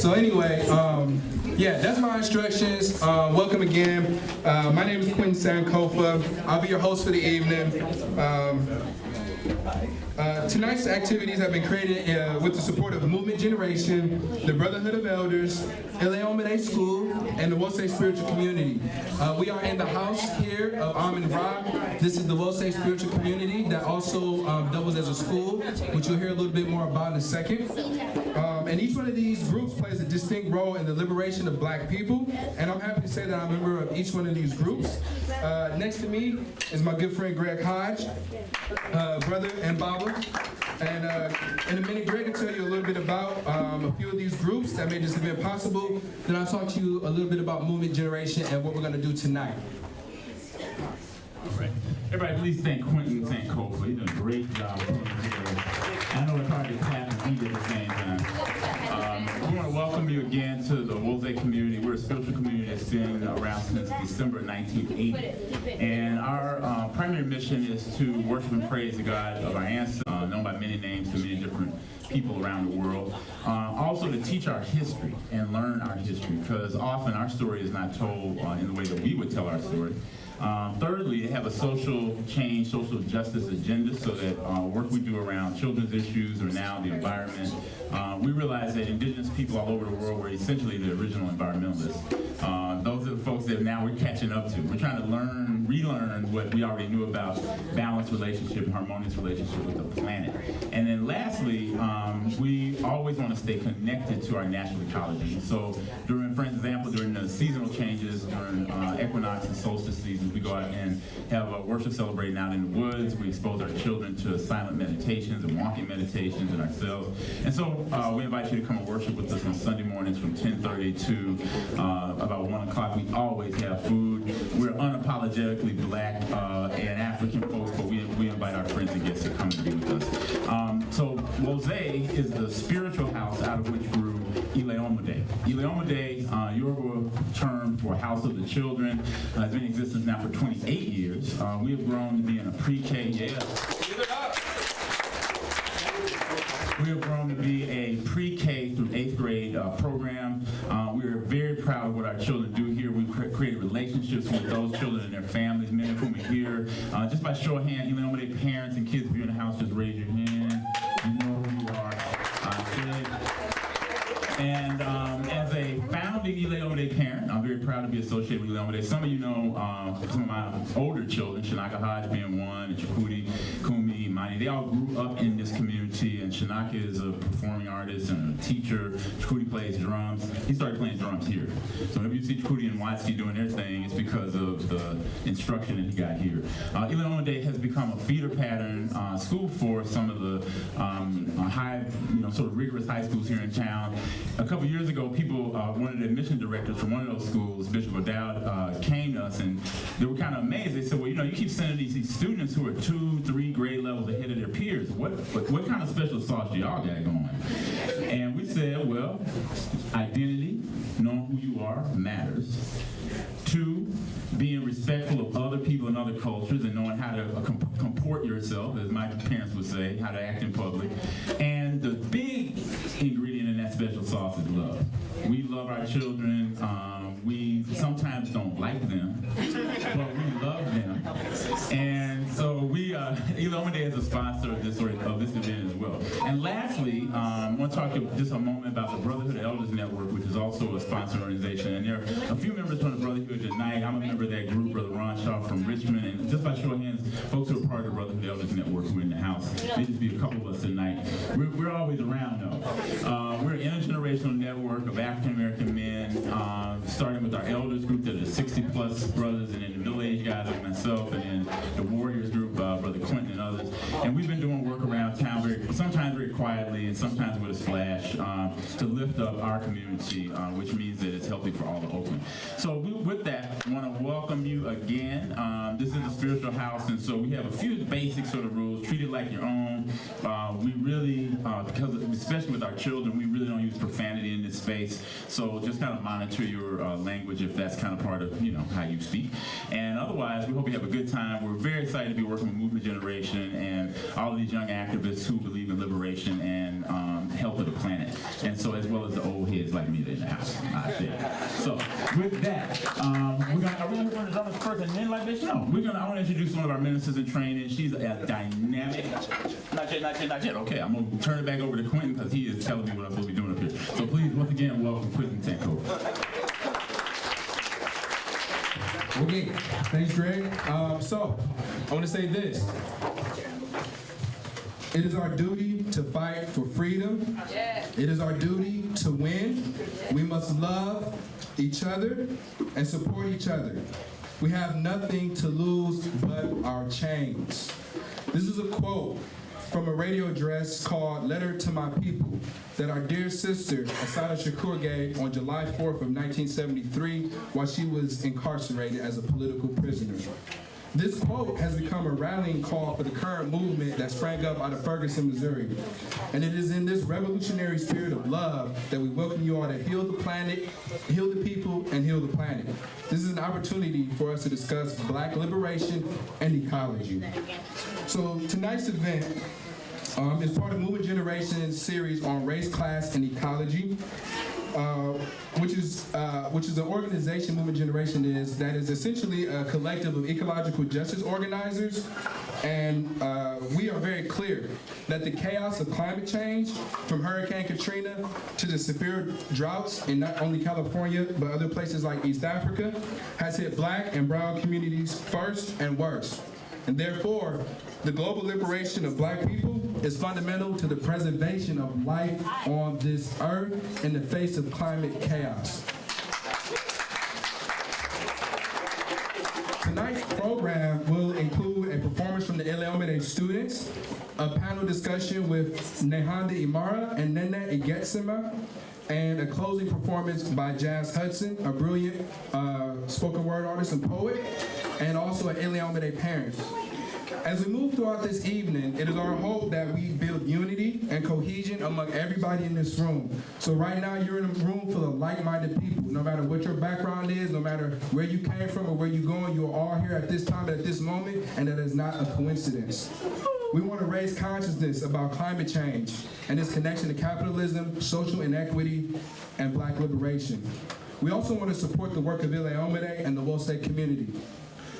So anyway, yeah, that's my instructions. Welcome again. My name is Quentin Sankofa. I'll be your host for the evening. Tonight's activities have been created with the support of Movement Generation, the Brotherhood of Elders, Omode School, and the Wose Spiritual Community. We are in the house here of Almond Rock. This is the Wose Spiritual Community that also doubles as a school, which you'll hear a little bit more about in a second. And each one of these groups plays a distinct role in the liberation of Black people, and I'm happy to say that I'm a member of each one of these groups. Next to me is my good friend Greg Hodge, brother and Baba. And in a minute, Greg will tell you a little bit about a few of these groups that made this event possible. Then I'll talk to you a little bit about Movement Generation and what we're going to do tonight. All right. Everybody, please thank Quentin Sankofa. He's done a great job putting together. I know it's hard to clap and eat at the same time. We want to welcome you again to the Wose community. We're a spiritual community that's been around since December 1980. And our primary mission is to worship and praise the God of our ancestors, known by many names to many different people around the world. Also to teach our history and learn our history, because often our story is not told in the way that we would tell our story. Thirdly, they have a social change, social justice agenda, so that work we do around children's issues or now the environment. We realize that indigenous people all over the world were essentially the original environmentalists. Those are the folks that now we're catching up to. We're trying to relearn what we already knew about balanced relationship, harmonious relationship with the planet. And then lastly, we always want to stay connected to our natural ecology. So during, for example, during the seasonal changes, during equinox and solstice seasons, we go out and have a worship celebrating out in the woods. We expose our children to silent meditations and walking meditations and ourselves. And so we invite you to come and worship with us on Sunday mornings from 10:30 to about 1 o'clock. We always have food. We're unapologetically Black and African folks, but we invite our friends and guests to come and be with us. So Wose is the spiritual house out of which grew Omode. Omode, Yoruba term for House of the Children, has been in existence now for 28 years. We have grown to be in a pre-K, We have grown to be a pre-K through 8th grade program. We are very proud of what our children do here. We've created relationships with those children and their families, many of whom are here. Just by show of hands, Omode parents and kids, if you're in the house, just raise your hand. You know who you are. And as a founding Omode parent, I'm very proud to be associated with Omode. Some of you know some of my older children, Shanaka Hodge being one, and Chukwudi, Kumi, Imani. They all grew up in this community, and Shanaka is a performing artist and a teacher. Chukwudi plays drums. He started playing drums here. So whenever you see Chukwudi and Watski doing their thing, it's because of the instruction that he got here. Omode has become a feeder pattern school for some of the high, sort of rigorous high schools here in town. A couple years ago, one of the admission directors from one of those schools, Bishop O'Dowd, came to us, and they were kind of amazed. They said, well, you keep sending these students who are 2, 3 grade levels ahead of their peers. What kind of special sauce do y'all got going? And we said, well, identity, knowing who you are, matters. 2, being respectful of other people and other cultures and knowing how to comport yourself, as my parents would say, how to act in public. And the big ingredient in that special sauce is love. We love our children. We sometimes don't like them, but we love them. And so Omode is a sponsor of this event as well. And lastly, I want to talk just a moment about the Brotherhood of Elders Network, which is also a sponsor organization. And there are a few members from the Brotherhood tonight. I'm a member of that group, Brother Ron Shaw from Richmond. And just by show of hands, folks who are part of the Brotherhood of Elders Network who are in the house. There just be a couple of us tonight. We're always around, though. We're an intergenerational network of African-American men, starting with our elders group that are 60-plus brothers, and then the middle-aged guys like myself, and then the Warriors group, Brother Quentin and others. And we've been doing work around town sometimes very quietly and sometimes with a splash to lift up our community, which means that it's healthy for all of Oakland. So with that, I want to welcome you again. This is a spiritual house, and so we have a few basic sort of rules. Treat it like your own. We really, because especially with our children, we really don't use profanity in this space. So just kind of monitor your language if that's kind of part of how you speak. And otherwise, we hope you have a good time. We're very excited to be working with Movement Generation and all of these young activists who believe in liberation and health of the planet. And so, as well as the old heads like me in the house, I said. So, with that, are we going to drop this first and then like this? No, I want to introduce one of our ministers in training. She's a dynamic. Not yet. Okay, I'm going to turn it back over to Quentin because he is telling me what I'm supposed to be doing up here. So please, once again, welcome Quentin Tanko. Okay, thanks, Greg. So, I want to say this. It is our duty to fight for freedom. It is our duty to win. We must love each other and support each other. We have nothing to lose but our chains. This is a quote from a radio address called Letter to My People that our dear sister, Assata Shakur, gave on July 4th of 1973 while she was incarcerated as a political prisoner. This quote has become a rallying call for the current movement that sprang up out of Ferguson, Missouri. And it is in this revolutionary spirit of love that we welcome you all to heal the planet, heal the people, and heal the planet. This is an opportunity for us to discuss Black liberation and ecology. So tonight's event is part of Movement Generation's series on race, class, and ecology. Which is an organization, Movement Generation is, that is essentially a collective of ecological justice organizers. And we are very clear that the chaos of climate change, from Hurricane Katrina to the severe droughts in not only California, but other places like East Africa, has hit Black and brown communities first and worst. And therefore, the global liberation of Black people is fundamental to the preservation of life on this earth in the face of climate chaos. Tonight's program will include a performance from the Omode students, a panel discussion with Nehanda Imara and Nene Igietseme, and a closing performance by Jazz Hudson, a brilliant spoken word artist and poet, and also an Omode parent. As we move throughout this evening, it is our hope that we build unity and cohesion among everybody in this room. So right now, you're in a room full of like-minded people. No matter what your background is, no matter where you came from or where you're going, you are all here at this time, at this moment, and that is not a coincidence. We want to raise consciousness about climate change and its connection to capitalism, social inequity, and Black liberation. We also want to support the work of Omode and the Wosei community.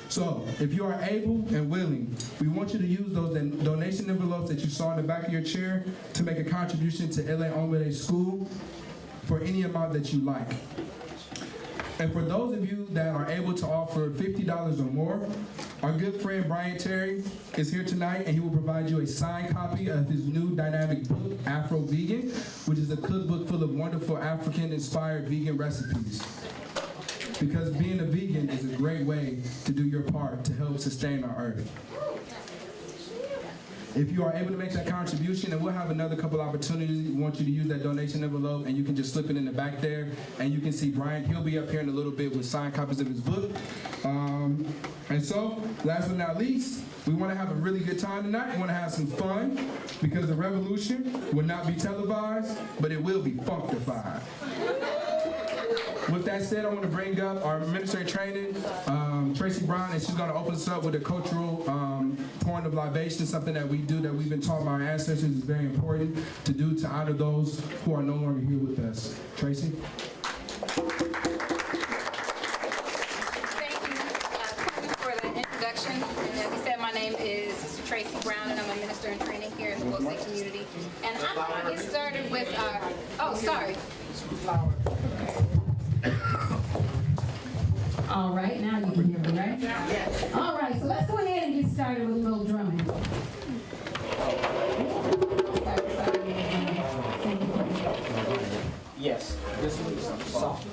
So, if you are able and willing, we want you to use those donation envelopes that you saw in the back of your chair to make a contribution to Omode School for any amount that you like. And for those of you that are able to offer $50 or more, our good friend Brian Terry is here tonight, and he will provide you a signed copy of his new dynamic book, Afro Vegan, which is a cookbook full of wonderful African-inspired vegan recipes. Because being a vegan is a great way to do your part to help sustain our earth. If you are able to make that contribution, and we'll have another couple opportunities, we want you to use that donation envelope, and you can just slip it in the back there, and you can see Brian. He'll be up here in a little bit with signed copies of his book. And so, last but not least, we want to have a really good time tonight. We want to have some fun, because the revolution will not be televised, but it will be functified. With that said, I want to bring up our minister in training, Tracy Brown, and she's going to open us up with a cultural pouring of libation, something that we do that we've been taught by our ancestors is very important to do to honor those who are no longer here with us. Tracy? Thank you for that introduction. And as you said, my name is Sister Tracy Brown, and I'm a minister in training here in the Wosei community. And I'm going to get started with sorry. All right, now you can hear me, right? Yes. All right, so let's go ahead and get started with a little drumming. Yes. This one is soft.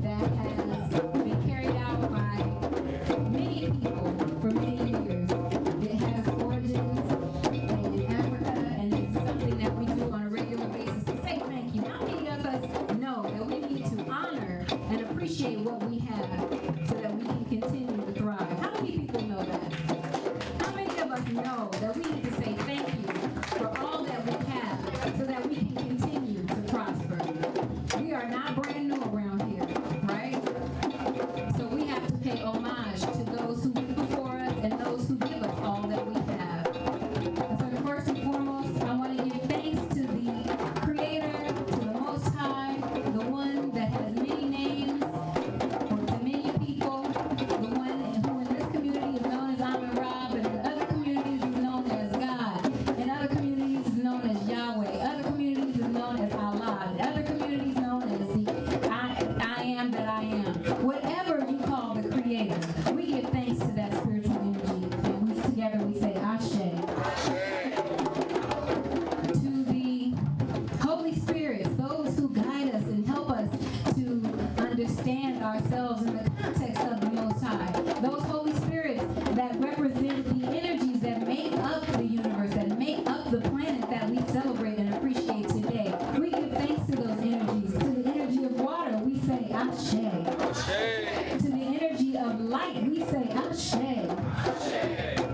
That has been carried out by many appreciate what we have so that we can continue to thrive. How many people know that? How many of us know that we need to say thank you for all that we have so that we can continue to prosper? We are not brand new around here, right? So we have to pay homage to those who went before us and those who give us all that we have. And so first and foremost, I want to give thanks to the Creator, to the Most High, the one that has many names, or to many people, the one who in this community is known as Amin Rab, and in other communities is known as God, in other communities is known as Yahweh, other communities is known as Allah, in other communities known as the I am that I am. Whatever you call the Creator, we give thanks to that spiritual energy, and we together we say Ashe. To the Holy Spirits, those who guide us and help us to understand ourselves in the context of the Most High. Those Holy Spirits that represent the energies that make up the universe, that make up the planet that we celebrate and appreciate today. We give thanks to those energies. To the energy of water, we say Ashe. To the energy of light, we say Ashe.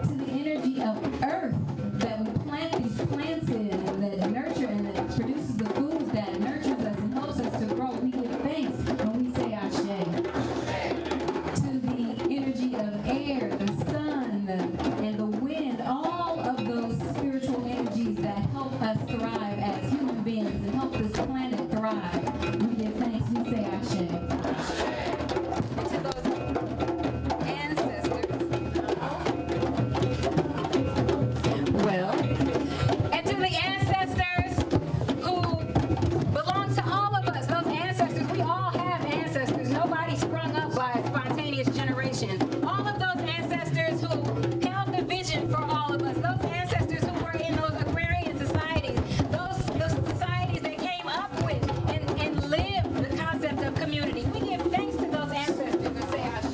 To the energy of earth that we plant these plants in and that nurture and that produces the food that nurtures us and helps us to grow, we give thanks when we say Ashe. To the energy of air, the sun, and the wind, all of those spiritual energies that help us thrive as human beings and help this planet thrive, we give thanks, we say Ashe. To those ancestors. Well, and to the ancestors who belong to all of us, those ancestors, we all have ancestors. Nobody sprung up by a spontaneous generation. All of those ancestors who held the vision for all of us, those ancestors who were in those agrarian societies, those societies that came up with and lived the concept of community. We give thanks to those ancestors and say Ashe.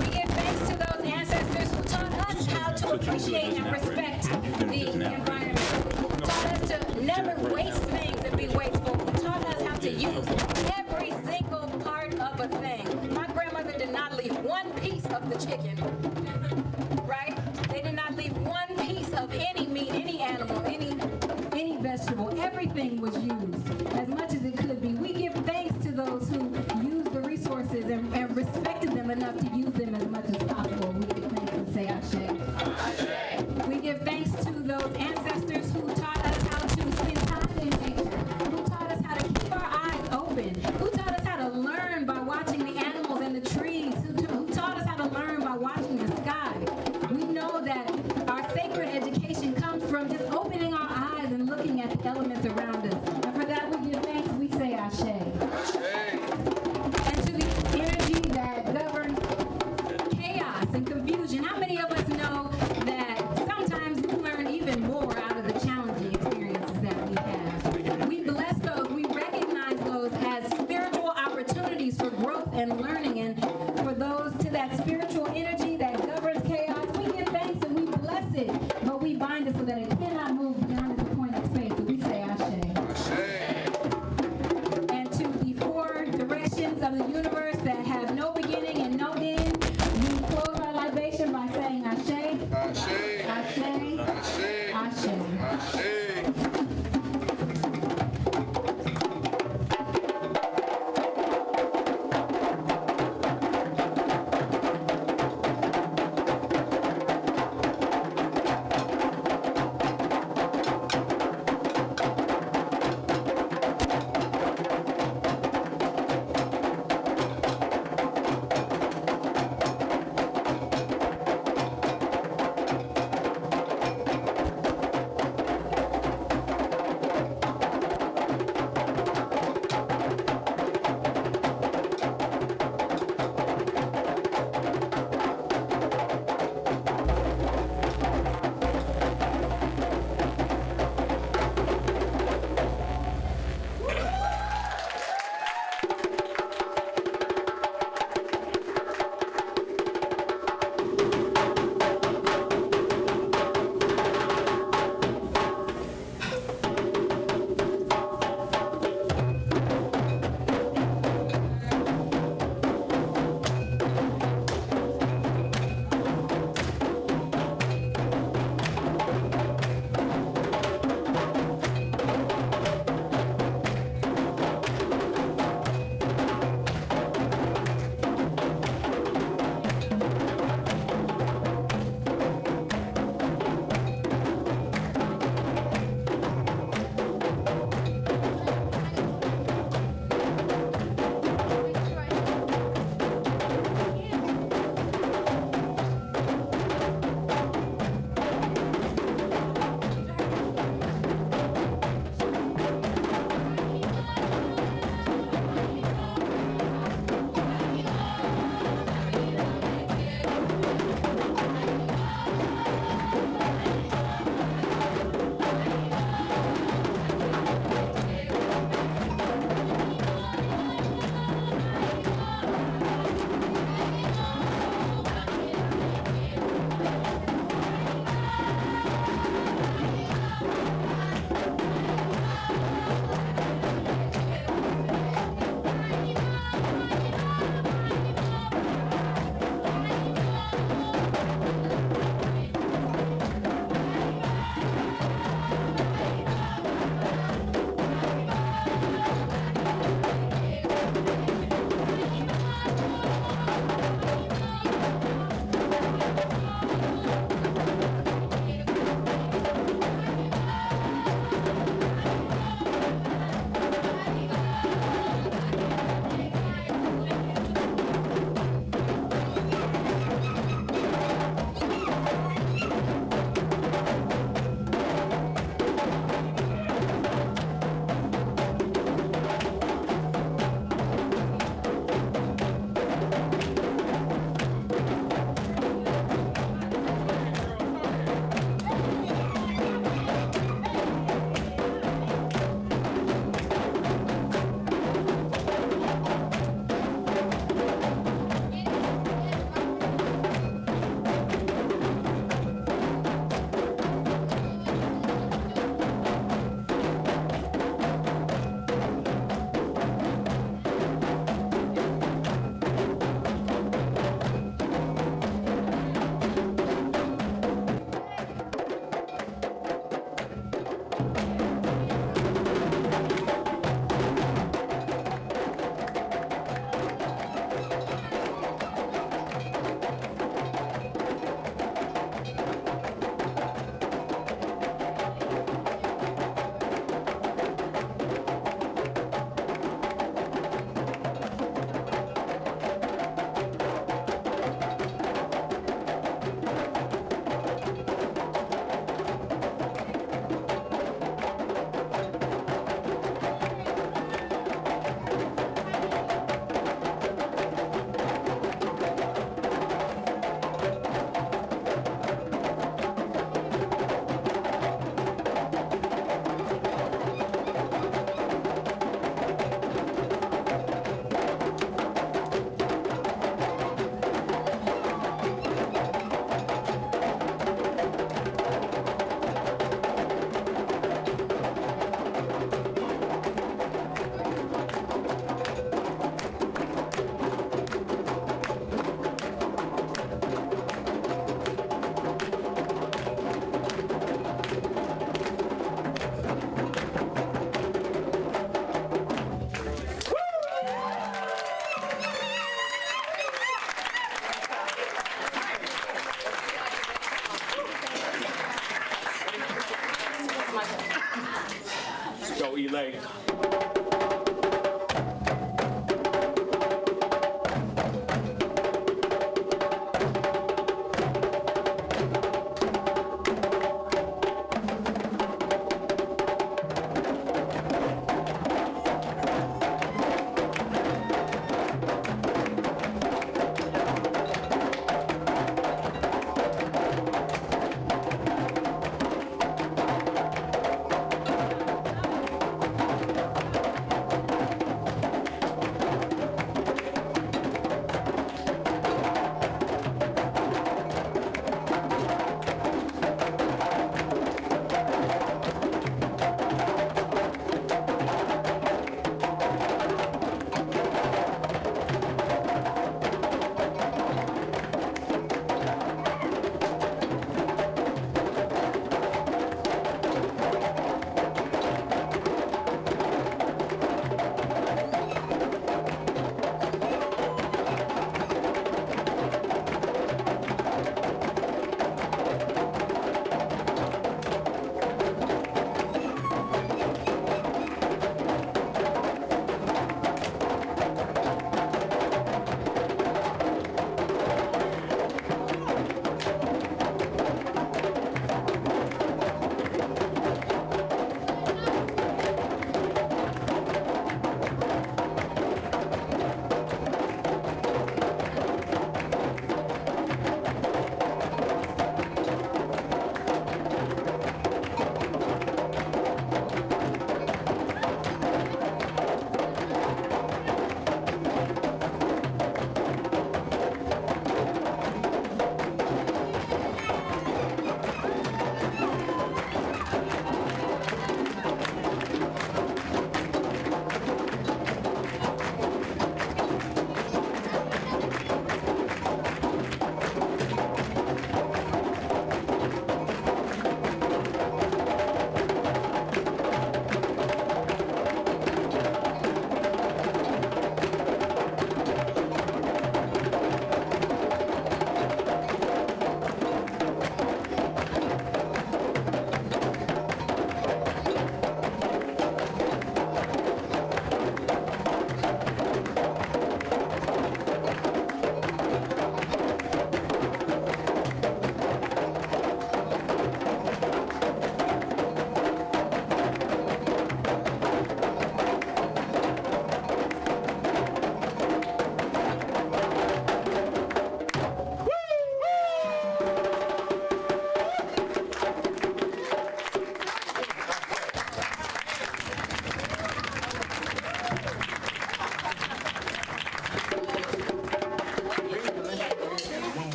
We give thanks to those ancestors who taught us how to appreciate and respect the environment. Who taught us to never waste things and be wasteful. Who taught us how to use every single part of a thing. My grandmother did not leave one piece of the chicken, right? They did not leave one piece of any meat, any animal, any vegetable. Everything was used as much as it could be. We give thanks to those who used the resources and respected them enough to use them as much as possible. We give thanks and say Ashe. We give thanks to those ancestors who taught us how to spend time in nature, who taught us how to keep our eyes open, who taught us how to learn by watching the animals and the trees, who taught us how to learn by watching the sky. We know that our sacred education comes from just opening our eyes and looking at the elements around us. And for that we give thanks, we say Ashe. And to the energy that governs chaos and confusion, how many of us know that sometimes we learn even more out of the challenging experiences that we have? We bless those, we recognize those as spiritual opportunities for growth and learning, and for those to that spiritual energy that governs chaos, we give thanks and we bless it, but we bind it so that it cannot move beyond its appointed space, so we say Ashe. And to the four directions of the universe that have no beginning and no end, we close our libation by saying Ashe, Ashe, Ashe, Ashe.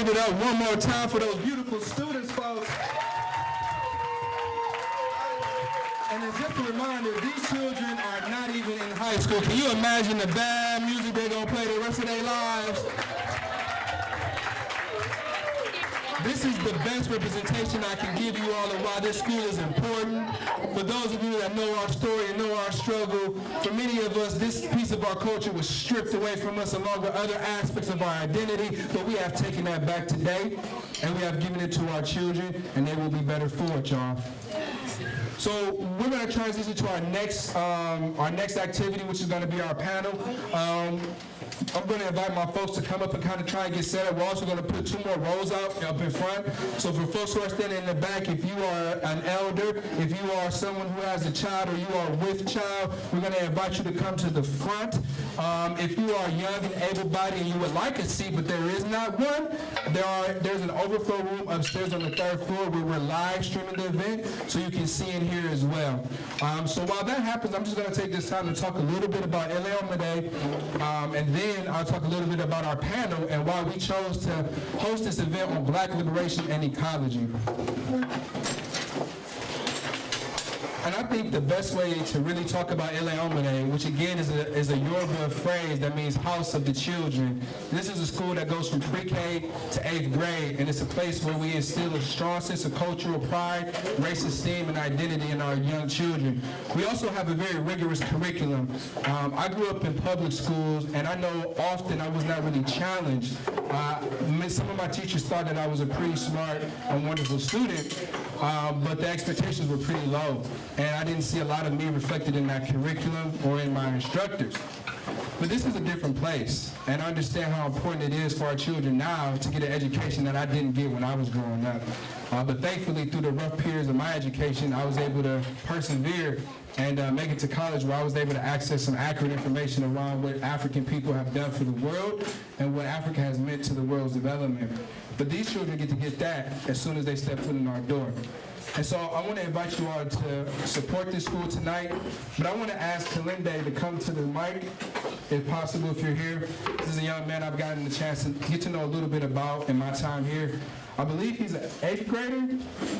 give it up one more time for those beautiful students, folks. And then just a reminder, these children are not even in high school. Can you imagine the bad music they're gonna play the rest of their lives? This is the best representation I can give you all of why this school is important. For those of you that know our story and know our struggle, for many of us, this piece of our culture was stripped away from us along with other aspects of our identity, but we have taken that back today, and we have given it to our children, and they will be better for it, y'all. So we're going to transition to our next activity, which is going to be our panel. I'm going to invite my folks to come up and kind of try and get set up. We're also going to put 2 more rows up in front. So for folks who are standing in the back, if you are an elder, if you are someone who has a child or you are with child, we're going to invite you to come to the front. If you are young and able-bodied and you would like a seat, but there is not one, there's an overflow room upstairs on the 3rd floor where we're live streaming the event, so you can see in here as well. So while that happens, I'm just going to take this time to talk a little bit about Omode, and then I'll talk a little bit about our panel and why we chose to host this event on Black liberation and ecology. And I think the best way to really talk about Omode, which again is a Yoruba phrase that means house of the children. This is a school that goes from pre-K to 8th grade, and it's a place where we instill a strong sense of cultural pride, race esteem, and identity in our young children. We also have a very rigorous curriculum. I grew up in public schools, and I know often I was not really challenged. Some of my teachers thought that I was a pretty smart and wonderful student, but the expectations were pretty low. And I didn't see a lot of me reflected in that curriculum or in my instructors. But this is a different place, and I understand how important it is for our children now to get an education that I didn't get when I was growing up. But thankfully, through the rough periods of my education, I was able to persevere and make it to college where I was able to access some accurate information around what African people have done for the world and what Africa has meant to the world's development. But these children get to get that as soon as they step foot in our door. And so I want to invite you all to support this school tonight, but I want to ask Kalinde to come to the mic, if possible, if you're here. This is a young man I've gotten the chance to get to know a little bit about in my time here. I believe he's an 8th grader,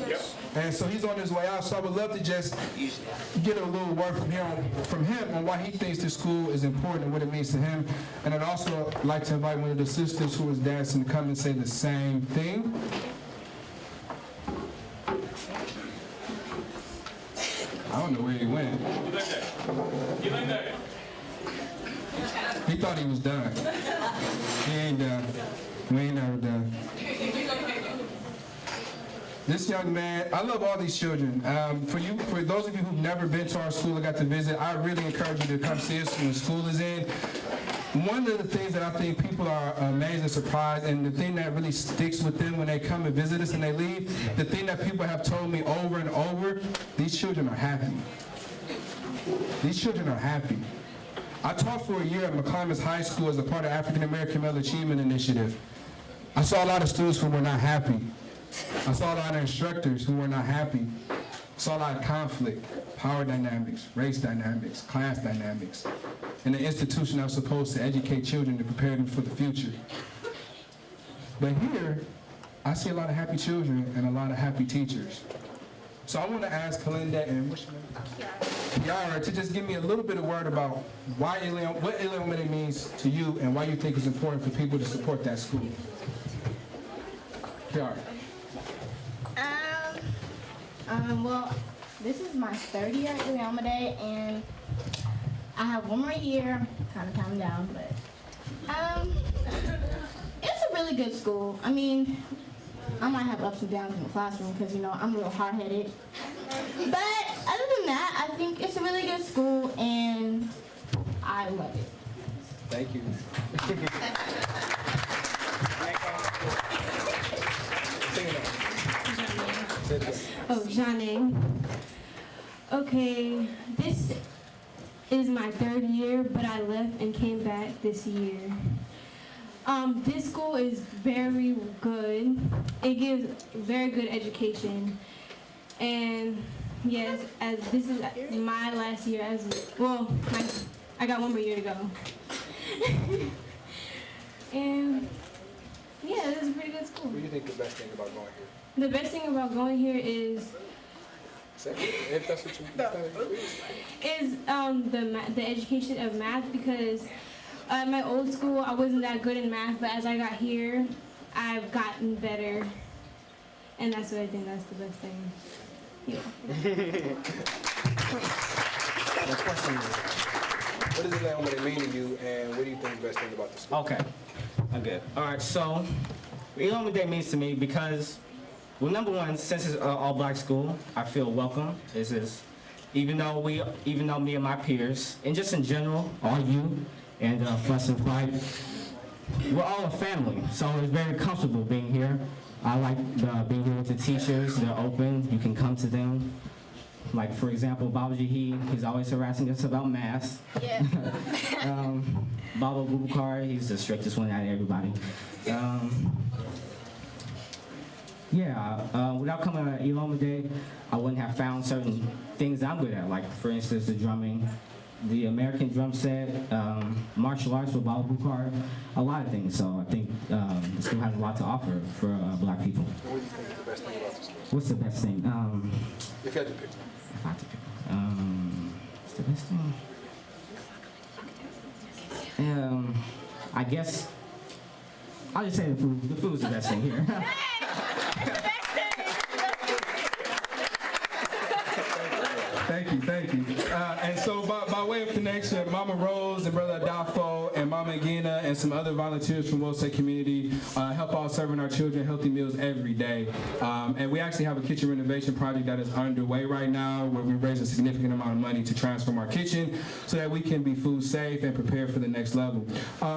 yes. And so he's on his way out, so I would love to just get a little word from him on why he thinks this school is important and what it means to him. And I'd also like to invite one of the sisters who was dancing to come and say the same thing. I don't know where he went. He thought he was done. He ain't done. We ain't never done. This young man, I love all these children. For those of you who've never been to our school or got to visit, I really encourage you to come see us when school is in. One of the things that I think people are amazed and surprised, and the thing that really sticks with them when they come and visit us and they leave, the thing that people have told me over and over, these children are happy. These children are happy. I taught for a year at McClymonds High School as a part of African American Male Achievement Initiative. I saw a lot of students who were not happy. I saw a lot of instructors who were not happy. I saw a lot of conflict, power dynamics, race dynamics, class dynamics, in an institution that was supposed to educate children to prepare them for the future. But here, I see a lot of happy children and a lot of happy teachers. So I want to ask Kalinde and Kiara to just give me a little bit of word about what Omode means to you and why you think it's important for people to support that school. Kiara. Well, this is my 3rd year at Omode, and I have 1 more year. Kind of counting down, but it's a really good school. I mean, I might have ups and downs in the classroom because, you know, I'm a little hard-headed. But other than that, I think it's a really good school, and I love it. Thank you. Oh, Nene. Okay, this is my 3rd year, but I left and came back this year. This school is very good. It gives very good education. And yes, as this is my last year I got 1 more year to go. And yeah, this is a pretty good school. What do you think the best thing about going here? The best thing about going here is Second, if that's what you the education of math, because at my old school I wasn't that good in math, but as I got here, I've gotten better, and that's what I think that's the best thing. Yeah. The question is, what does Omode mean to you, and what do you think is the best thing about the school? Okay, I'm good. All right, so Omode means to me because, well, number one, since it's an all-black school, I feel welcome. This is, even though me and my peers, and just in general, all you and Fuss and Fight, we're all a family, so it's very comfortable being here. I like being here with the teachers. They're open. You can come to them. Like, for example, Babaji, he's always harassing us about math. Yeah. Baba Bubukar, he's the strictest one out of everybody. Without coming to Omode, I wouldn't have found certain things I'm good at, like, for instance, the drumming, the American drum set, martial arts with Baba Bubukar, a lot of things. So I think the school has a lot to offer for black people. What do you think is the best thing about the school? What's the best thing? If you had to pick. If I had to pick, what's the best thing? I guess I'll just say the food. The food's the best thing here. Thank you. And so by way of connection, Mama Rose and Brother Adolfo and Mama Gina and some other volunteers from Will State Community help out serving our children healthy meals every day. And we actually have a kitchen renovation project that is underway right now where we raise a significant amount of money to transform our kitchen so that we can be food safe and prepared for the next level.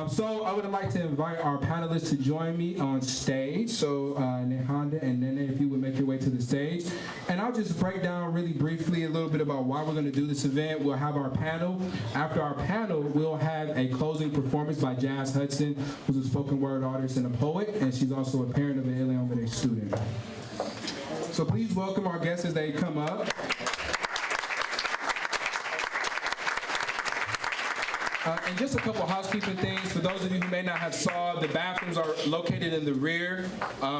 So I would like to invite our panelists to join me on stage. So Nehanda and Nene, if you would make your way to the stage. And I'll just break down really briefly a little bit about why we're going to do this event. We'll have our panel. After our panel, we'll have a closing performance by Jazz Hudson, who's a spoken word artist and a poet, and she's also a parent of an Omode student. So please welcome our guests as they come up. And just a couple of housekeeping things. For those of you who may not have saw, the bathrooms are located in the rear.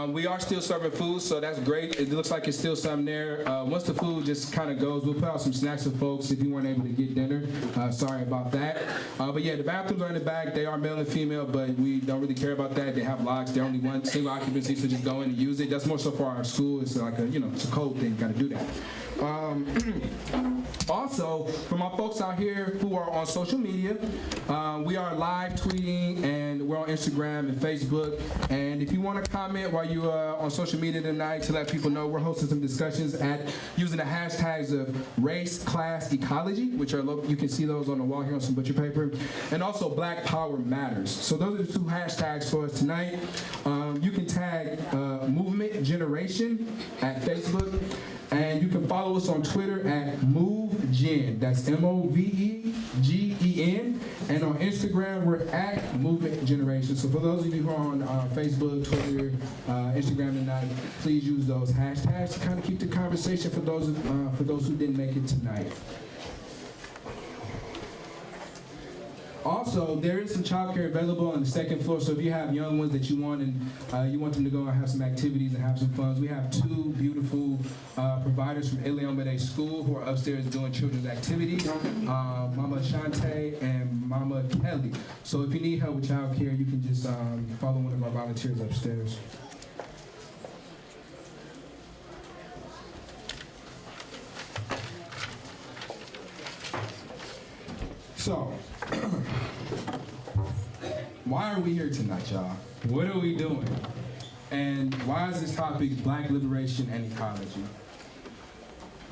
We are still serving food, so that's great. It looks like it's still some there. Once the food just kind of goes, we'll put out some snacks for folks if you weren't able to get dinner. Sorry about that. But yeah, the bathrooms are in the back. They are male and female, but we don't really care about that. They have locks. They're only one single occupancy, so just go in and use it. That's more so for our school. It's like a, it's a code thing. Got to do that. Also, for my folks out here who are on social media, we are live tweeting and we're on Instagram and Facebook. And if you want to comment while you are on social media tonight to let people know, we're hosting some discussions using the hashtags of race, class, ecology, which are you can see those on the wall here on some butcher paper, and also Black Power Matters. So those are the two hashtags for us tonight. You can tag Movement Generation at Facebook. And you can follow us on Twitter at MoveGen. That's MoveGen. And on Instagram, we're at Movement Generation. So for those of you who are on Facebook, Twitter, Instagram tonight, please use those hashtags to kind of keep the conversation for those who didn't make it tonight. Also, there is some childcare available on the second floor, so if you have young ones that you want and you want them to go and have some activities and have some fun, we have two beautiful providers from Omode School who are upstairs doing children's activities, Mama Shante and Mama Kelly. So if you need help with childcare, you can just follow one of our volunteers upstairs. So, why are we here tonight, y'all? What are we doing? And why is this topic Black liberation and ecology?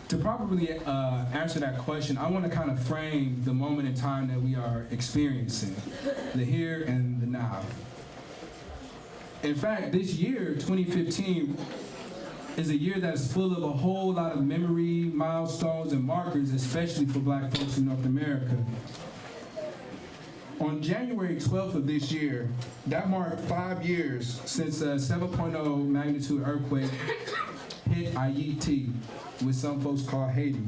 To properly answer that question, I want to kind of frame the moment in time that we are experiencing, the here and the now. In fact, this year, 2015, is a year that's full of a whole lot of memory, milestones, and markers, especially for Black folks in North America. On January 12th of this year, that marked 5 years since a 7.0 magnitude earthquake hit Igietseme, which some folks call Haiti,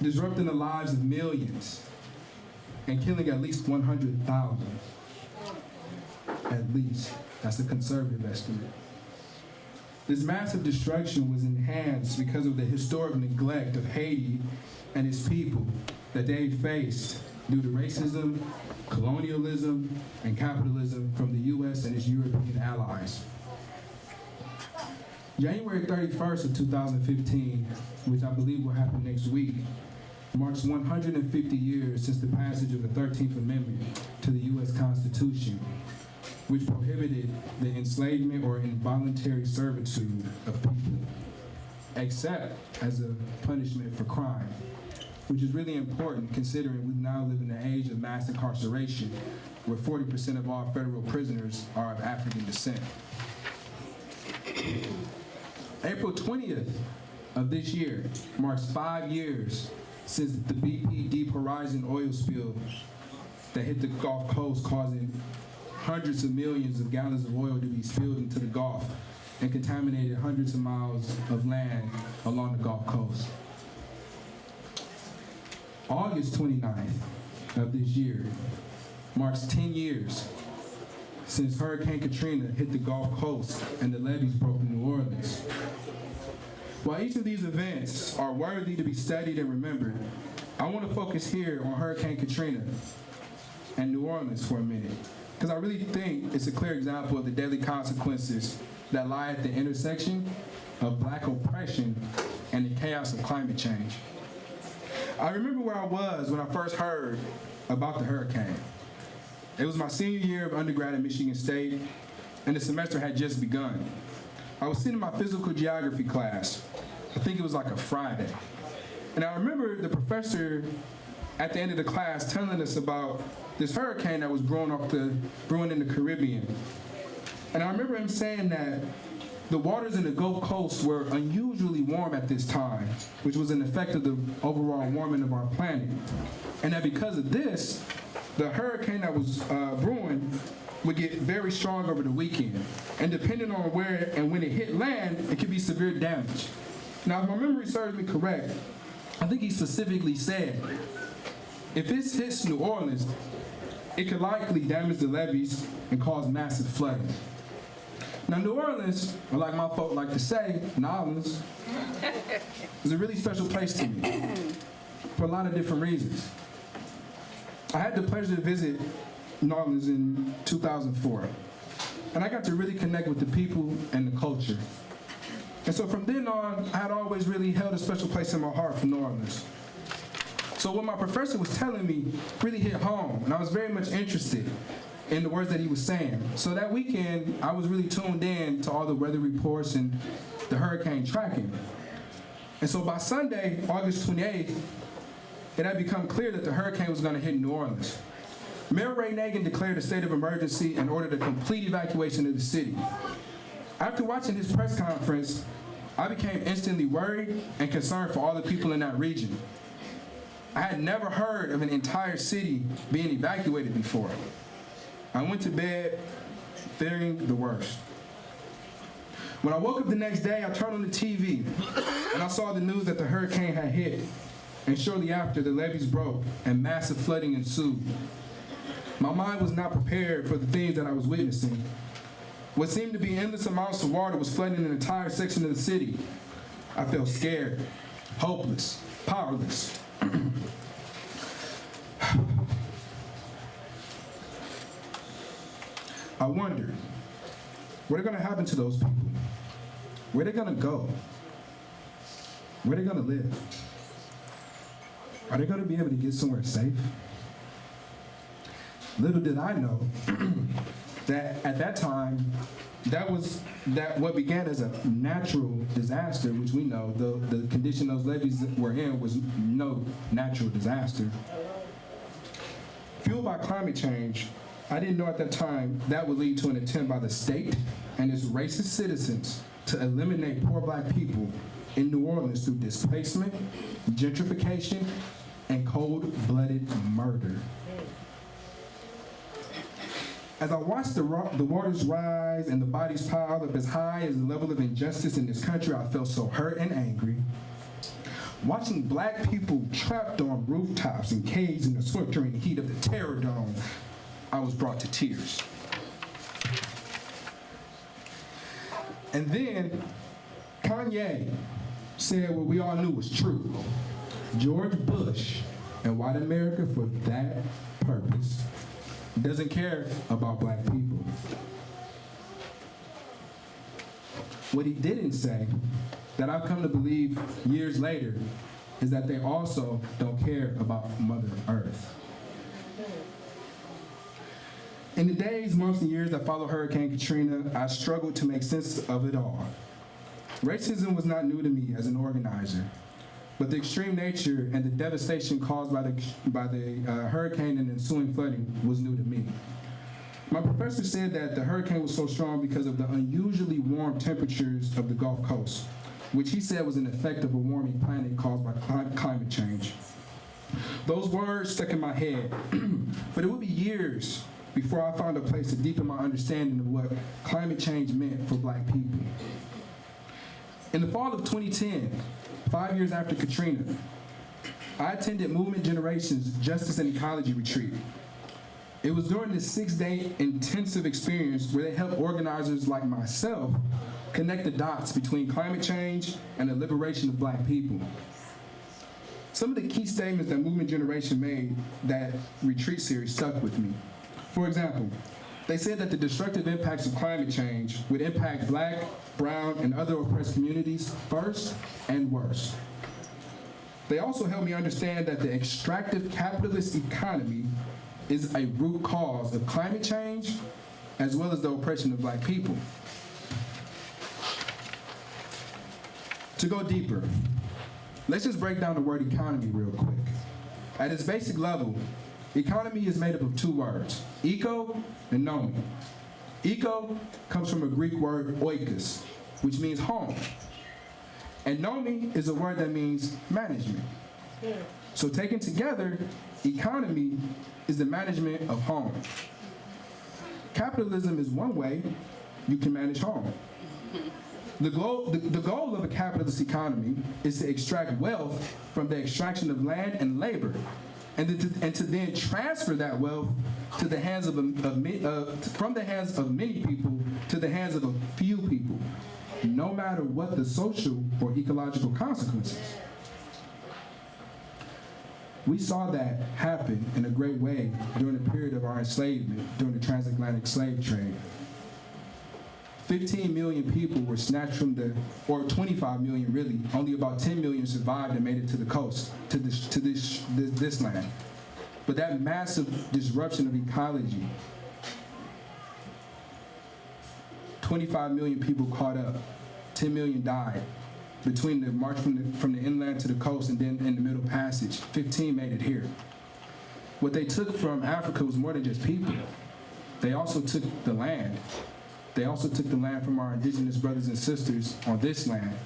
disrupting the lives of millions and killing at least 100,000. At least. That's a conservative estimate. This massive destruction was enhanced because of the historic neglect of Haiti and its people that they faced due to racism, colonialism, and capitalism from the U.S. and its European allies. January 31st of 2015, which I believe will happen next week, marks 150 years since the passage of the 13th Amendment to the U.S. Constitution, which prohibited the enslavement or involuntary servitude of people, except as a punishment for crime, which is really important considering we now live in the age of mass incarceration, where 40% of all federal prisoners are of African descent. April 20th of this year marks 5 years since the BP Deep Horizon oil spill that hit the Gulf Coast, causing hundreds of millions of gallons of oil to be spilled into the Gulf and contaminated hundreds of miles of land along the Gulf Coast. August 29th of this year marks 10 years since Hurricane Katrina hit the Gulf Coast and the levees broke in New Orleans. While each of these events are worthy to be studied and remembered, I want to focus here on Hurricane Katrina and New Orleans for a minute, because I really think it's a clear example of the deadly consequences that lie at the intersection of Black oppression and the chaos of climate change. I remember where I was when I first heard about the hurricane. It was my senior year of undergrad at Michigan State, and the semester had just begun. I was sitting in my physical geography class. I think it was like a Friday. And I remember the professor at the end of the class telling us about this hurricane that was brewing in the Caribbean. And I remember him saying that the waters in the Gulf Coast were unusually warm at this time, which was an effect of the overall warming of our planet. And that because of this, the hurricane that was brewing would get very strong over the weekend. And depending on where and when it hit land, it could be severe damage. Now, if my memory serves me correct, I think he specifically said, if this hits New Orleans, it could likely damage the levees and cause massive flooding. Now, New Orleans, or like my folk like to say, New Orleans, is a really special place to me for a lot of different reasons. I had the pleasure to visit New Orleans in 2004, and I got to really connect with the people and the culture. And so from then on, I had always really held a special place in my heart for New Orleans. So what my professor was telling me really hit home, and I was very much interested in the words that he was saying. So that weekend, I was really tuned in to all the weather reports and the hurricane tracking. And so by Sunday, August 28th, it had become clear that the hurricane was going to hit New Orleans. Mayor Ray Nagin declared a state of emergency and ordered a complete evacuation of the city. After watching his press conference, I became instantly worried and concerned for all the people in that region. I had never heard of an entire city being evacuated before. I went to bed fearing the worst. When I woke up the next day, I turned on the TV and I saw the news that the hurricane had hit. And shortly after, the levees broke and massive flooding ensued. My mind was not prepared for the things that I was witnessing. What seemed to be endless amounts of water was flooding an entire section of the city. I felt scared, hopeless, powerless. I wondered, what are going to happen to those people? Where are they going to go? Where are they going to live? Are they going to be able to get somewhere safe? Little did I know that at that time, what began as a natural disaster, which we know the condition those levees were in was no natural disaster. Fueled by climate change, I didn't know at that time that would lead to an attempt by the state and its racist citizens to eliminate poor Black people in New Orleans through displacement, gentrification, and cold-blooded murder. As I watched the waters rise and the bodies pile up as high as the level of injustice in this country, I felt so hurt and angry. Watching Black people trapped on rooftops and caves in the sweltering heat of the Terror Dome, I was brought to tears. And then Kanye said what we all knew was true. George Bush and white America, for that purpose, doesn't care about black people. What he didn't say, that I've come to believe years later, is that they also don't care about Mother Earth. In the days, months, and years that followed Hurricane Katrina, I struggled to make sense of it all. Racism was not new to me as an organizer, but the extreme nature and the devastation caused by the hurricane and ensuing flooding was new to me. My professor said that the hurricane was so strong because of the unusually warm temperatures of the Gulf Coast, which he said was an effect of a warming planet caused by climate change. Those words stuck in my head, but it would be years before I found a place to deepen my understanding of what climate change meant for black people. In the fall of 2010, 5 years after Katrina, I attended Movement Generation's Justice and Ecology retreat. It was during this 6-day intensive experience where they helped organizers like myself connect the dots between climate change and the liberation of black people. Some of the key statements that Movement Generation made that retreat series stuck with me. For example, they said that the destructive impacts of climate change would impact black, brown, and other oppressed communities first and worse. They also helped me understand that the extractive capitalist economy is a root cause of climate change as well as the oppression of black people. To go deeper, let's just break down the word economy real quick. At its basic level, economy is made up of 2 words, eco and nome. Eco comes from a Greek word oikos, which means home. And nome is a word that means management. So taken together, economy is the management of home. Capitalism is one way you can manage home. The goal of a capitalist economy is to extract wealth from the extraction of land and labor, and to then transfer that wealth to the hands of from the hands of many people to the hands of a few people, no matter what the social or ecological consequences. We saw that happen in a great way during the period of our enslavement, during the transatlantic slave trade. 15 million people were snatched from or 25 million really, only about 10 million survived and made it to the coast, to this land. But that massive disruption of ecology, 25 million people caught up, 10 million died. Between the march from the inland to the coast and then in the Middle Passage, 15 made it here. What they took from Africa was more than just people. They also took the land. They also took the land from our indigenous brothers and sisters on this land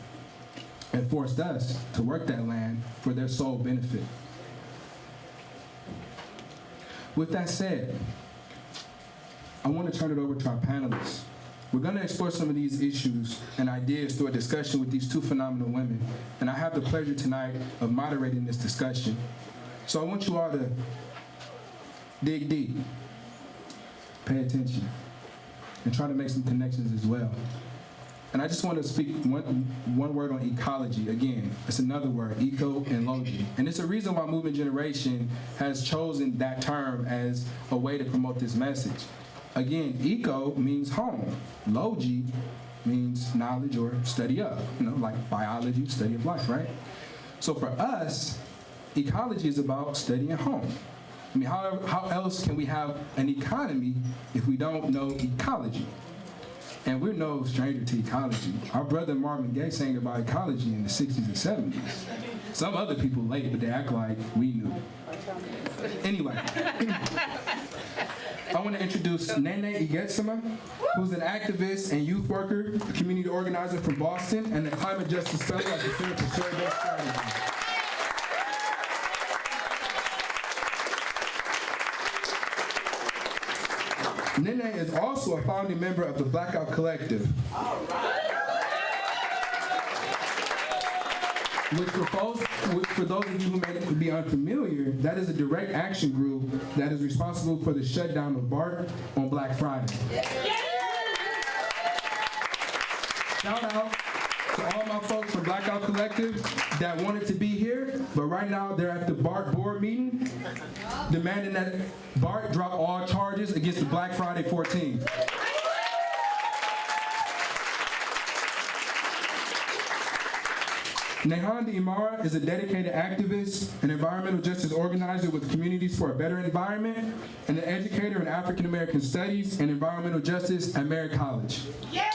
and forced us to work that land for their sole benefit. With that said, I want to turn it over to our panelists. We're going to explore some of these issues and ideas through a discussion with these 2 phenomenal women, and I have the pleasure tonight of moderating this discussion. So I want you all to dig deep, pay attention, and try to make some connections as well. And I just want to speak one word on ecology. Again, it's another word, eco and logy. And it's a reason why Movement Generation has chosen that term as a way to promote this message. Again, eco means home. Logy means knowledge or study of, like biology, study of life, right? So for us, ecology is about studying home. I mean, how else can we have an economy if we don't know ecology? And we're no stranger to ecology. Our brother Marvin Gaye sang about ecology in the 60s and 70s. Some other people late, but they act like we knew. Anyway, I want to introduce Nene Igietseme, who's an activist and youth worker, community organizer from Boston, and a climate justice fellow at the Center for Shared-Based Strategy. Nene is also a founding member of the Blackout Collective. All right. Which for those of you who may be unfamiliar, that is a direct action group that is responsible for the shutdown of BART on Black Friday. Shout out to all my folks from Blackout Collective that wanted to be here, but right now they're at the BART board meeting, demanding that BART drop all charges against the Black Friday 14. Nehanda Imara is a dedicated activist and environmental justice organizer with Communities for a Better Environment and an educator in African American Studies and Environmental Justice at Merritt College. Yeah.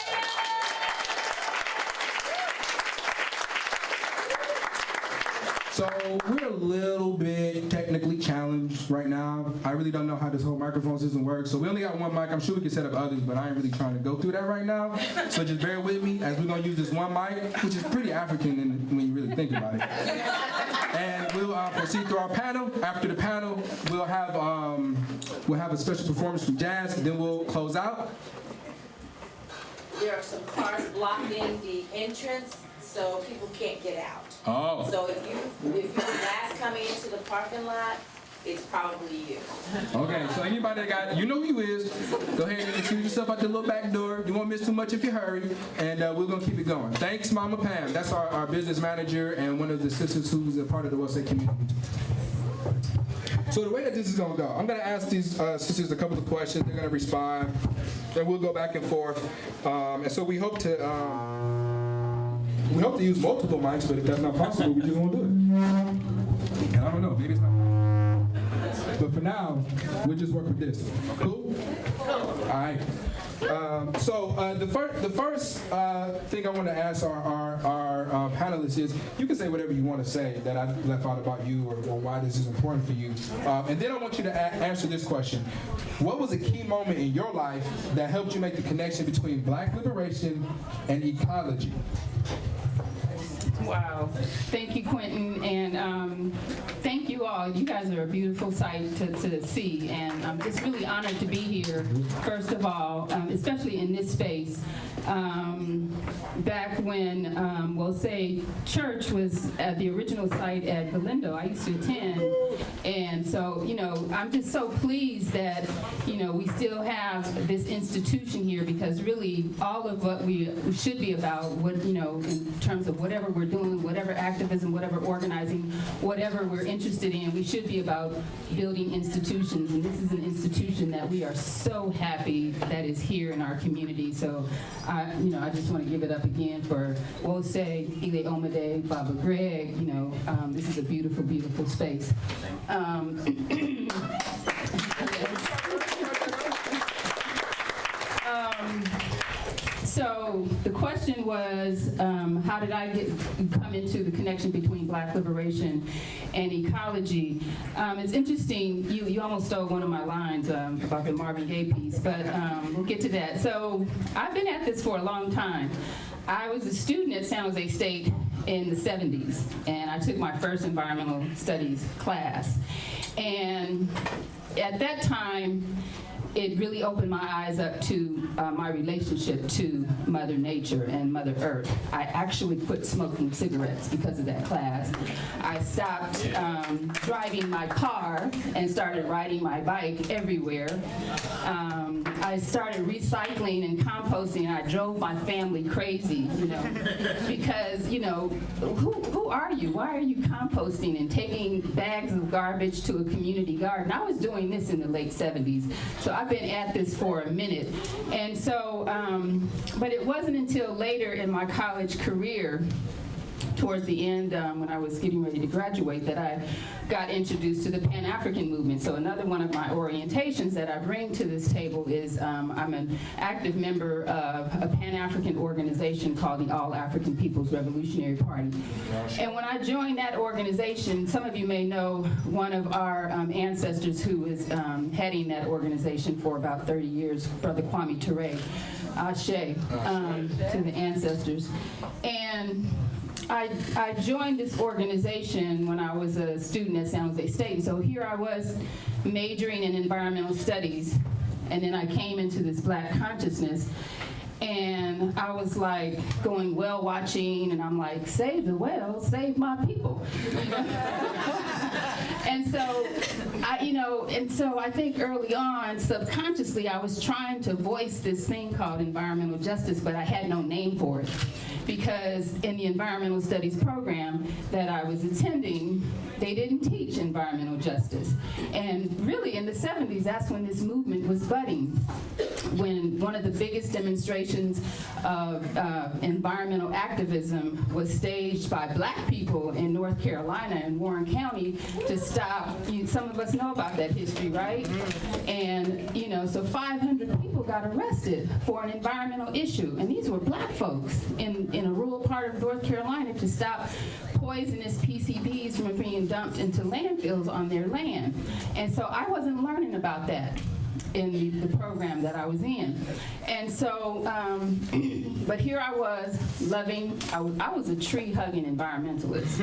So we're a little bit technically challenged right now. I really don't know how this whole microphone system works. So we only got one mic. I'm sure we can set up others, but I ain't really trying to go through that right now. So just bear with me as we're gonna use this one mic, which is pretty African when you really think about it. And we'll proceed through our panel. After the panel, we'll have a special performance from Jazz, and then we'll close out. There are some cars blocking the entrance, so people can't get out. Oh. So if you're last coming into the parking lot, it's probably you. Okay, so anybody that got, you know who you is, go ahead and excuse yourself out the little back door. You won't miss too much if you hurry, and we're gonna keep it going. Thanks, Mama Pam. That's our business manager and one of the sisters who's a part of the Westside community. So the way that this is gonna go, I'm gonna ask these sisters a couple of questions. They're gonna respond, and we'll go back and forth. And so we hope to use multiple mics, but if that's not possible, we just won't do it. And I don't know, maybe it's not. But for now, we'll just work with this. Cool? All right. So the first thing I want to ask our panelists is, you can say whatever you want to say that I left out about you or why this is important for you. And then I want you to answer this question. What was a key moment in your life that helped you make the connection between Black liberation and ecology? Wow. Thank you, Quentin, and thank you all. You guys are a beautiful sight to see, and I'm just really honored to be here, first of all, especially in this space. Back when, we'll say, church was at the original site at Galindo, I used to attend, and so, you know, I'm just so pleased that, you know, we still have this institution here, because really all of what we should be about, what, you know, in terms of whatever we're doing, whatever activism, whatever organizing, whatever we're interested in, we should be about building institutions, and this is an institution that we are so happy that is here in our community. So, you know, I just want to give it up again for Wose, Ile Omode, Baba Greg. You know, this is a beautiful, beautiful space. So the question was, how did I come into the connection between Black liberation and ecology? It's interesting, you almost stole one of my lines about the Marvin Gaye piece, but we'll get to that. So I've been at this for a long time. I was a student at San Jose State in the 70s, and I took my first environmental studies class. And at that time, it really opened my eyes up to my relationship to Mother Nature and Mother Earth. I actually quit smoking cigarettes because of that class. I stopped driving my car and started riding my bike everywhere. I started recycling and composting. I drove my family crazy, you know, because, you know, who are you? Why are you composting and taking bags of garbage to a community garden? I was doing this in the late 70s, so I've been at this for a minute. And so, but it wasn't until later in my college career, towards the end, when I was getting ready to graduate, that I got introduced to the Pan-African movement. So another one of my orientations that I bring to this table is I'm an active member of a Pan-African organization called the All African People's Revolutionary Party. And when I joined that organization, some of you may know one of our ancestors who is heading that organization for about 30 years, Brother Kwame Ture, Ashe, to the ancestors. And I joined this organization when I was a student at San Jose State. So here I was majoring in environmental studies, and then I came into this Black consciousness, and I was like going whale watching, and I'm like, save the whales, save my people. And so, I think early on, subconsciously, I was trying to voice this thing called environmental justice, but I had no name for it. Because in the environmental studies program that I was attending, they didn't teach environmental justice. And really in the 70s, that's when this movement was budding. When one of the biggest demonstrations of environmental activism was staged by black people in North Carolina and Warren County to stop, some of us know about that history, right? And, so 500 people got arrested for an environmental issue. And these were black folks in a rural part of North Carolina to stop poisonous PCBs from being dumped into landfills on their land. And so I wasn't learning about that in the program that I was in. And so, but here I was loving, I was a tree-hugging environmentalist.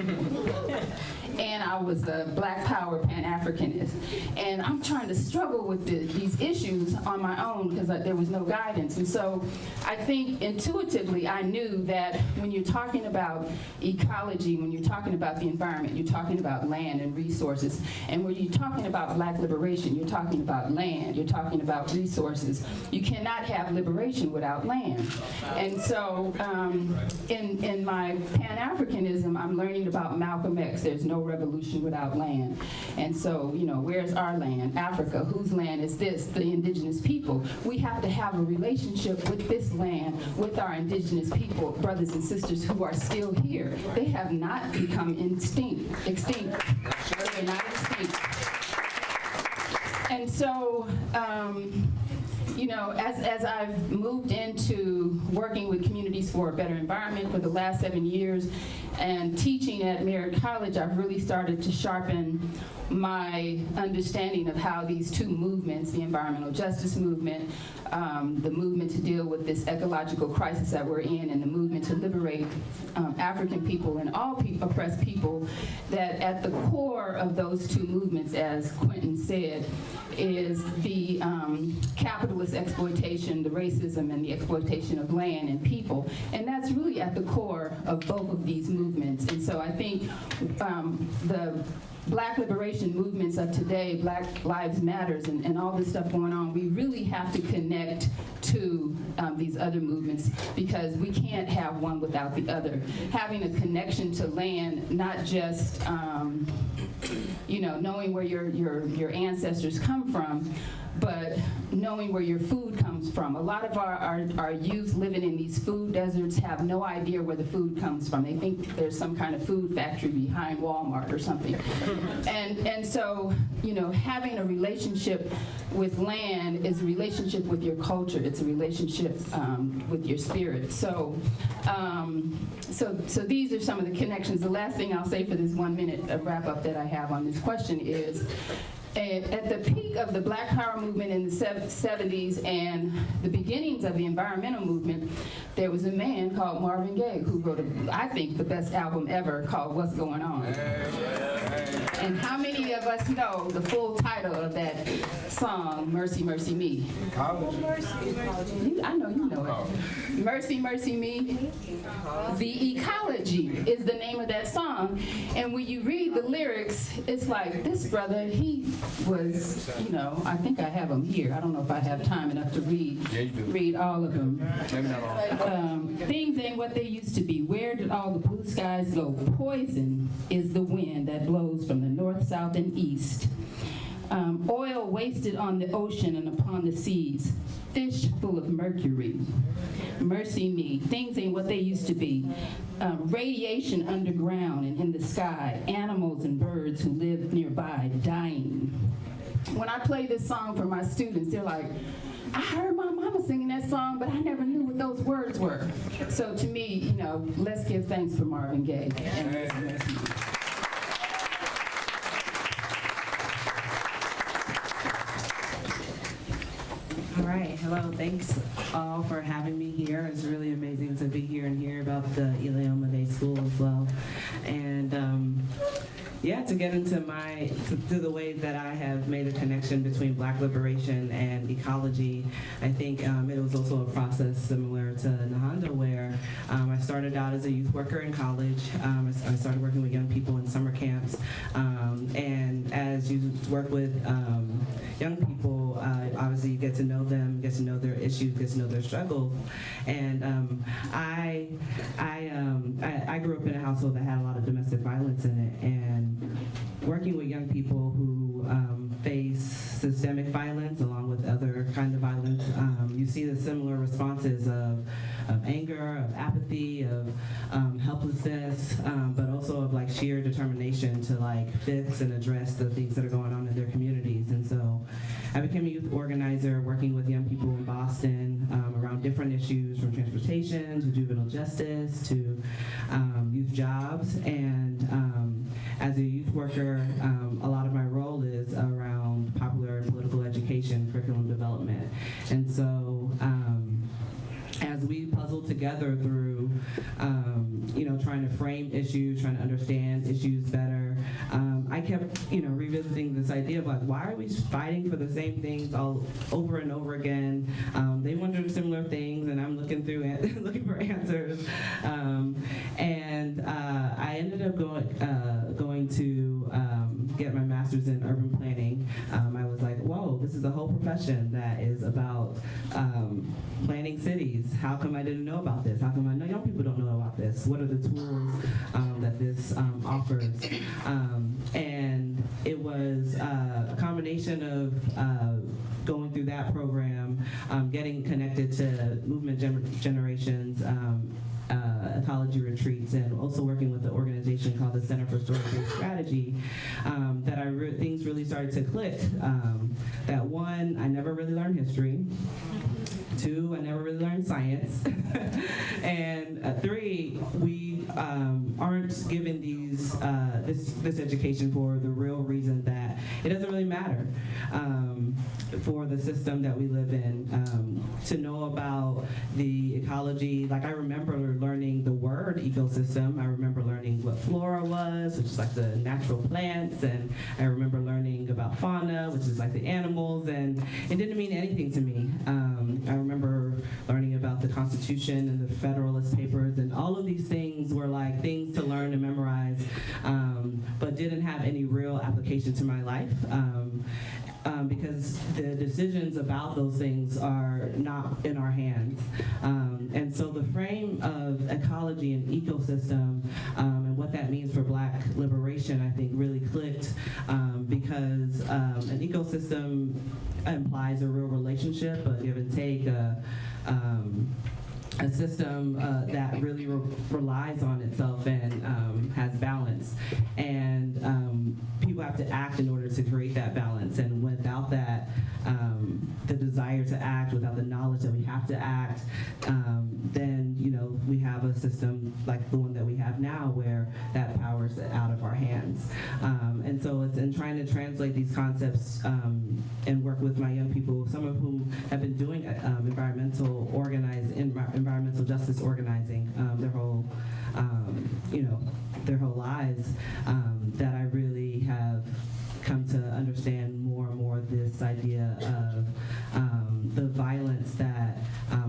And I was a Black Power Pan-Africanist. And I'm trying to struggle with these issues on my own because there was no guidance. And so I think intuitively I knew that when you're talking about ecology, when you're talking about the environment, you're talking about land and resources. And when you're talking about Black liberation, you're talking about land, you're talking about resources. You cannot have liberation without land. And so in my Pan-Africanism, I'm learning about Malcolm X. There's no revolution without land. And so, where's our land? Africa. Whose land is this? The indigenous people. We have to have a relationship with this land, with our indigenous people, brothers and sisters who are still here. They have not become extinct. They're not extinct. And so, as I've moved into working with communities for a better environment for the last 7 years and teaching at Merritt College, I've really started to sharpen my understanding of how these two movements, the environmental justice movement, the movement to deal with this ecological crisis that we're in, and the movement to liberate African people and all oppressed people, that at the core of those two movements, as Quentin said, is the capitalist exploitation, the racism and the exploitation of land and people. And that's really at the core of both of these movements. And so I think the Black liberation movements of today, Black Lives Matters, and all this stuff going on, we really have to connect to these other movements because we can't have one without the other. Having a connection to land, not just knowing where your ancestors come from, but knowing where your food comes from. A lot of our youth living in these food deserts have no idea where the food comes from. They think there's some kind of food factory behind Walmart or something. And so, having a relationship with land is a relationship with your culture. It's a relationship with your spirit. So these are some of the connections. The last thing I'll say for this 1 minute wrap up that I have on this question is, at the peak of the Black Power movement in the 70s and the beginnings of the environmental movement, there was a man called Marvin Gaye who wrote, I think, the best album ever called What's Going On. And how many of us know the full title of that song, Mercy, Mercy Me? I know you know it. Mercy, Mercy Me. The Ecology is the name of that song. And when you read the lyrics, it's like, this brother, he was, I think I have them here. I don't know if I have time enough to read all of them. Maybe not all. Things ain't what they used to be. Where did all the blue skies go? Poison is the wind that blows from the north, south, and east. Oil wasted on the ocean and upon the seas. Fish full of mercury. Mercy me. Things ain't what they used to be. Radiation underground and in the sky. Animals and birds who live nearby dying. When I play this song for my students, they're like, I heard my mama singing that song, but I never knew what those words were. So to me, let's give thanks for Marvin Gaye. And mercy. All right, hello, thanks all for having me here. It's really amazing to be here and hear about the Omode School as well. And to get into the way that I have made a connection between Black liberation and ecology, I think it was also a process similar to Nehanda, where I started out as a youth worker in college. I started working with young people in summer camps, and young people, obviously you get to know them, get to know their issues, get to know their struggles. And I grew up in a household that had a lot of domestic violence in it, and working with young people who face systemic violence along with other kinds of violence, you see the similar responses of anger, of apathy, of helplessness, but also of like sheer determination to like fix and address the things that are going on in their communities. And so I became a youth organizer working with young people in Boston around different issues, from transportation to juvenile justice to youth jobs. And as a youth worker, a lot of my role is around popular and political education, curriculum development. And so as we puzzle together through, trying to frame issues, trying to understand issues better, I kept, revisiting this idea of like, why are we fighting for the same things all over and over again? They wonder similar things, and I'm looking for answers. And I ended up going to get my master's in urban planning. I was like, whoa, this is a whole profession that is about planning cities. How come I didn't know about this? How come I know young people don't know about this? What are the tools that this offers? And it was a combination of going through that program, getting connected to movement generations, ecology retreats, and also working with the organization called the Center for Story-Based Strategy, that things really started to click. That one, I never really learned history. 2, I never really learned science. And 3, we aren't given this education for the real reason that it doesn't really matter for the system that we live in. To know about the ecology, like I remember learning the word ecosystem. I remember learning what flora was, which is like the natural plants, and I remember learning about fauna, which is like the animals, and it didn't mean anything to me. I remember learning about the Constitution and the Federalist Papers, and all of these things were like things to learn and memorize, but didn't have any real application to my life. Because the decisions about those things are not in our hands. And so the frame of ecology and ecosystem and what that means for Black liberation, I think, really clicked because an ecosystem implies a real relationship, a give and take, a system that really relies on itself and has balance. And people have to act in order to create that balance. And without that, the desire to act, without the knowledge that we have to act, then we have a system like the one that we have now where that power is out of our hands. And so it's in trying to translate these concepts and work with my young people, some of whom have been doing environmental justice organizing their whole lives, that I really have come to understand more and more this idea of the violence that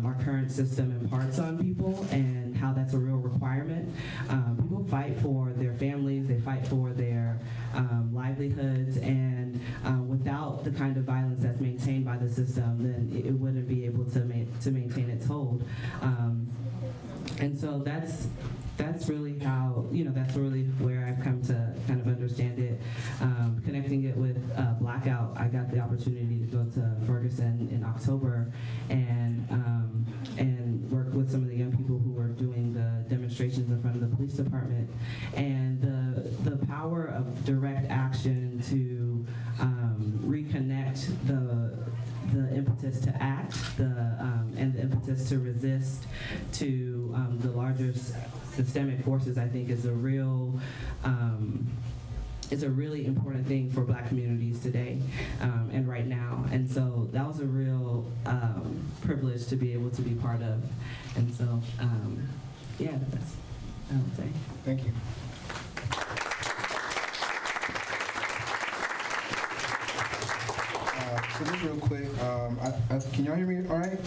our current system imparts on people and how that's a real requirement. People fight for their families, they fight for their livelihoods, and without the kind of violence that's maintained by the system, then it wouldn't be able to maintain its hold. And so that's really how, that's really where I've come to kind of understand it. Connecting it with Blackout, I got the opportunity to go to Ferguson in October and work with some of the young people who were doing the demonstrations in front of the police department. And the power of direct action to reconnect the impetus to act, and the impetus to resist to the larger systemic forces, I think, is a really important thing for Black communities today and right now. And so that was a real privilege to be able to be part of. And so, yeah, that's what I would say. Thank you. So this just real quick. Can y'all hear me all right?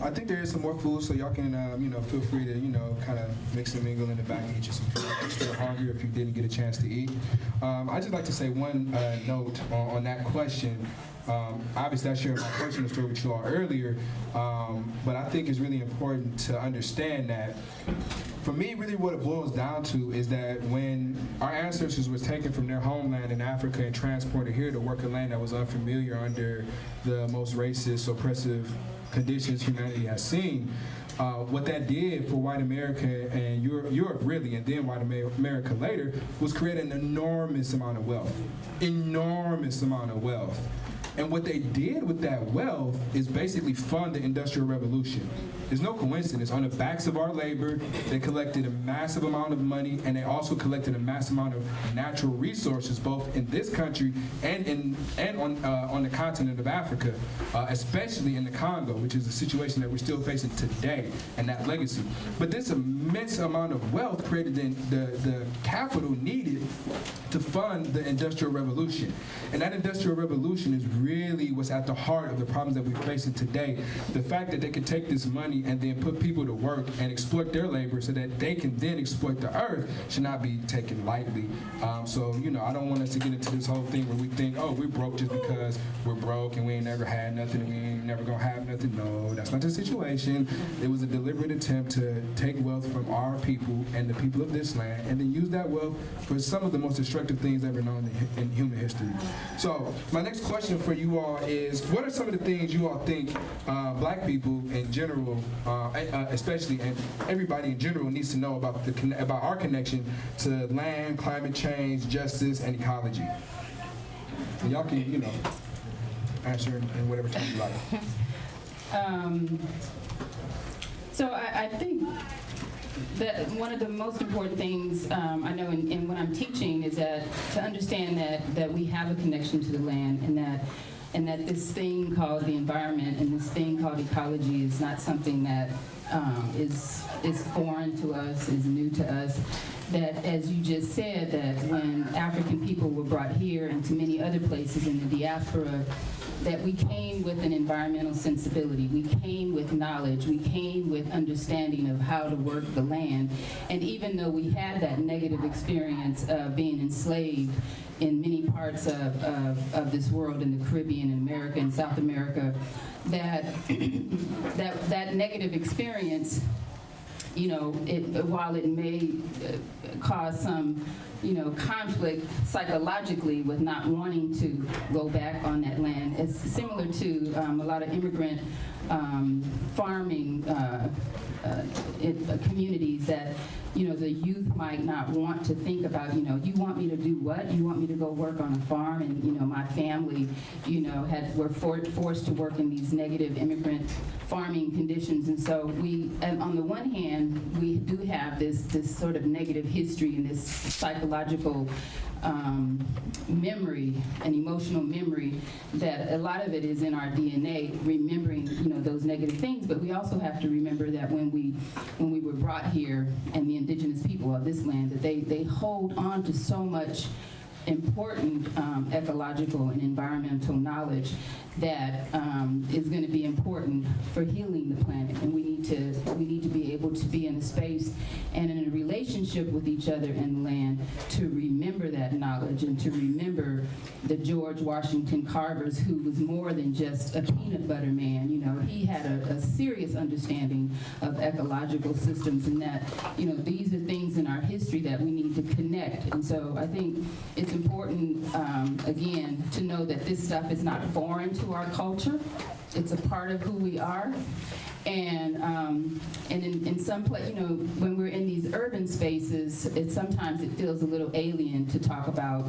I think there is some more food, so y'all can, feel free to, kind of mix and mingle in the back and get you some food extra hungry if you didn't get a chance to eat. I'd just like to say one note on that question. Obviously, I shared my personal story with you all earlier, but I think it's really important to understand that for me, really what it boils down to is that when our ancestors was taken from their homeland in Africa and transported here to work a land that was unfamiliar under the most racist, oppressive conditions humanity has seen, what that did for white America and Europe really, and then white America later, was create an enormous amount of wealth. Enormous amount of wealth. And what they did with that wealth is basically fund the Industrial Revolution. There's no coincidence. On the backs of our labor, they collected a massive amount of money, and they also collected a massive amount of natural resources, both in this country and on the continent of Africa, especially in the Congo, which is a situation that we're still facing today, and that legacy. But this immense amount of wealth created the capital needed to fund the Industrial Revolution. And that Industrial Revolution is really what's at the heart of the problems that we're facing today. The fact that they can take this money and then put people to work and exploit their labor so that they can then exploit the earth should not be taken lightly. So, I don't want us to get into this whole thing where we think, oh, we're broke just because we're broke and we ain't never had nothing and we ain't never gonna have nothing. No, that's not the situation. It was a deliberate attempt to take wealth from our people and the people of this land and then use that wealth for some of the most destructive things ever known in human history. So, my next question for you all is, what are some of the things you all think black people in general, especially, and everybody in general needs to know about our connection to land, climate change, justice, and ecology? And y'all can, answer in whatever time you like. So I think that one of the most important things I know in when I'm teaching is that to understand that we have a connection to the land, and that this thing called the environment and this thing called ecology is not something that is foreign to us, is new to us. That, as you just said, that when African people were brought here and to many other places in the diaspora, that we came with an environmental sensibility, we came with knowledge, we came with understanding of how to work the land. And even though we had that negative experience of being enslaved in many parts of this world, in the Caribbean, in America, and South America, that negative experience, while it may cause some, conflict psychologically with not wanting to go back on that land, it's similar to a lot of immigrant farming communities that, the youth might not want to think about, you want me to do what? You want me to go work on a farm? And, my family, were forced to work in these negative immigrant farming conditions. And so on the one hand, we do have this sort of negative history and this psychological memory and emotional memory that a lot of it is in our DNA, remembering those negative things. But we also have to remember that when we were brought here, and the indigenous people of this land, that they hold on to so much important ecological and environmental knowledge that is going to be important for healing the planet. And we need to be able to be in a space and in a relationship with each other and the land to remember that knowledge and to remember the George Washington Carvers, who was more than just a peanut butter man. He had a serious understanding of ecological systems, and that these are things in our history that we need to connect. And so I think it's important, again, to know that this stuff is not foreign to our culture. It's a part of who we are. And in some place, when we're in these urban spaces, sometimes it feels a little alien to talk about,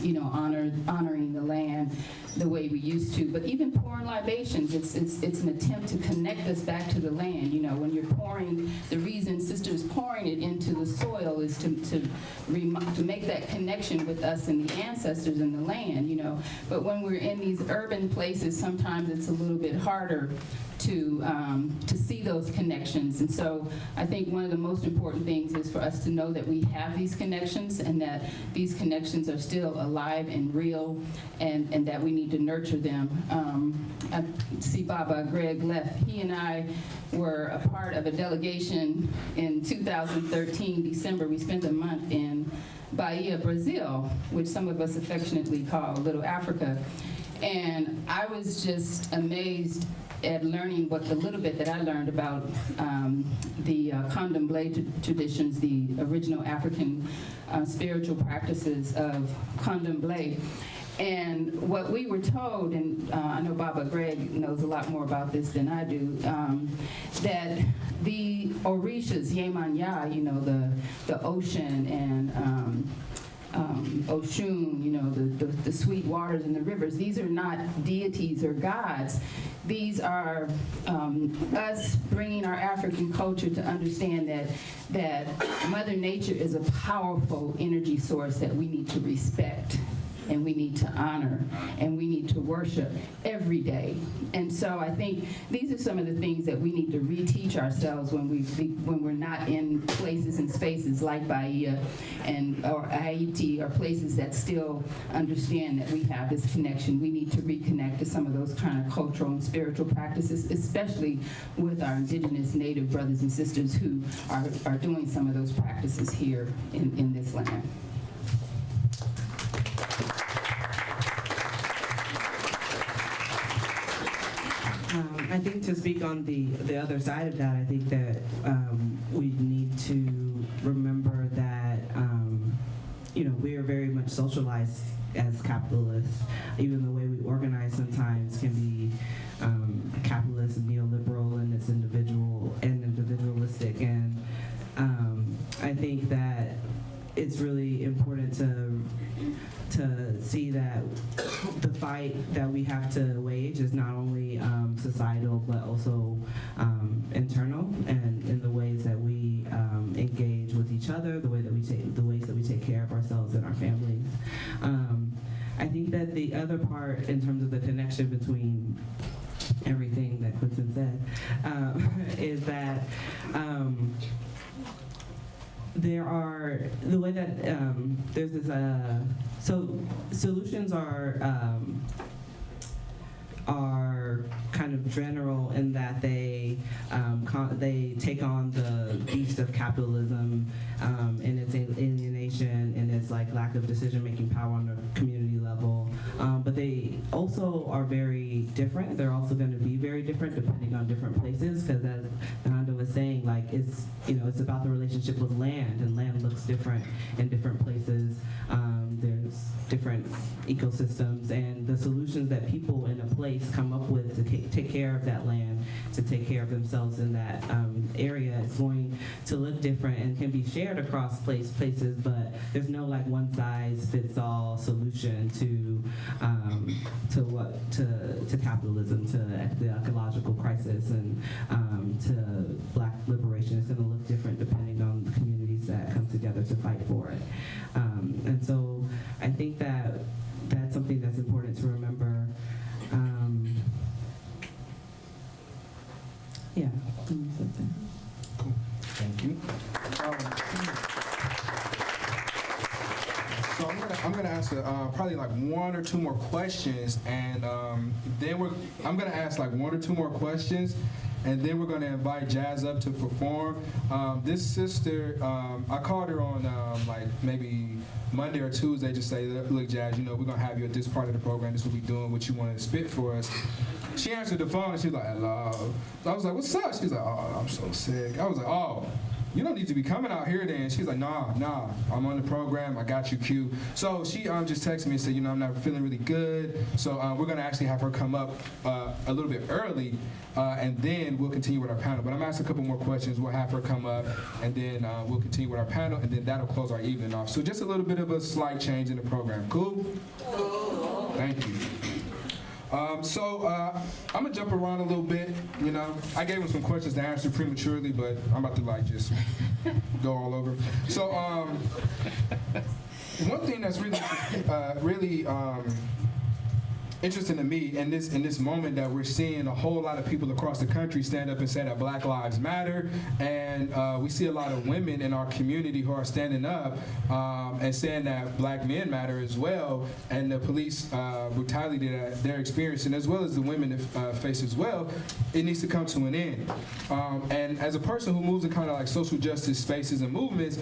honoring the land the way we used to. But even pouring libations, it's an attempt to connect us back to the land. When you're pouring, the reason sisters pouring it into the soil is to make that connection with us and the ancestors and the land. But when we're in these urban places, sometimes it's a little bit harder to see those connections. And so I think one of the most important things is for us to know that we have these connections and that these connections are still alive and real, and that we need to nurture them. I see Baba Greg left. He and I were a part of a delegation in 2013, December. We spent a month in Bahia, Brazil, which some of us affectionately call Little Africa. And I was just amazed at learning what the little bit that I learned about the candomblé traditions, the original African spiritual practices of candomblé. And what we were told, and I know Baba Greg knows a lot more about this than I do, that the orishas, Yemanya, you know, the ocean, and Oshun, you know, the sweet waters and the rivers, these are not deities or gods. These are us bringing our African culture to understand that Mother Nature is a powerful energy source that we need to respect, and we need to honor, and we need to worship every day. And so I think these are some of the things that we need to reteach ourselves when we're not in places and spaces like Bahia or Haiti, or places that still understand that we have this connection. We need to reconnect to some of those kind of cultural and spiritual practices, especially with our indigenous native brothers and sisters who are doing some of those practices here in this land. I think to speak on the other side of that, I think that we need to remember that you know, we are very much socialized as capitalists. Even the way we organize sometimes can be capitalist and neoliberal, and it's individualistic. And I think that it's really important to see that the fight that we have to wage is not only societal but also internal, and in the ways that we engage with each other, the ways that we take care of ourselves and our families. I think that the other part, in terms of the connection between everything that Quentin said, is that there are, the way that there's this, so solutions are kind of general in that they take on the beast of capitalism and its alienation and its like lack of decision-making power on the community level. But they also are very different. They're also going to be very different depending on different places, because as Nehanda was saying, like it's about the relationship with land, and land looks different in different places. There's different ecosystems, and the solutions that people in a place come up with to take care of that land, to take care of themselves in that area, is going to look different and can be shared across places, but there's no like one size fits all solution to capitalism, to the ecological crisis, and to Black liberation. It's going to look different depending on the communities that come together to fight for it. And so I think that that's something that's important to remember. Yeah. Cool. Thank you. So I'm gonna ask probably like one or two more questions, and then I'm gonna ask like one or two more questions, and then we're gonna invite Jazz up to perform. This sister, I called her on like maybe Monday or Tuesday, just say, look, Jazz, you know, we're gonna have you at this part of the program. This is what we're doing. What you want to spit for us? She answered the phone and she's like, hello. I was like, what's up? She's like, oh, I'm so sick. I was like, oh, you don't need to be coming out here then. She's like, nah, I'm on the program. I got you, Q. So she just texted me and said, you know, I'm not feeling really good. So we're gonna actually have her come up a little bit early, and then we'll continue with our panel. But I'm asking a couple more questions. We'll have her come up, and then we'll continue with our panel, and then that'll close our evening off. So just a little bit of a slight change in the program. Cool? Thank you. So I'm gonna jump around a little bit, you know. I gave him some questions to answer prematurely, but I'm about to like just go all over. So one thing that's really interesting to me in this moment that we're seeing a whole lot of people across the country stand up and say that Black Lives Matter, and we see a lot of women in our community who are standing up and saying that Black men matter as well, and the police brutality that they're experiencing, as well as the women face as well, it needs to come to an end. And as a person who moves in kind of like social justice spaces and movements,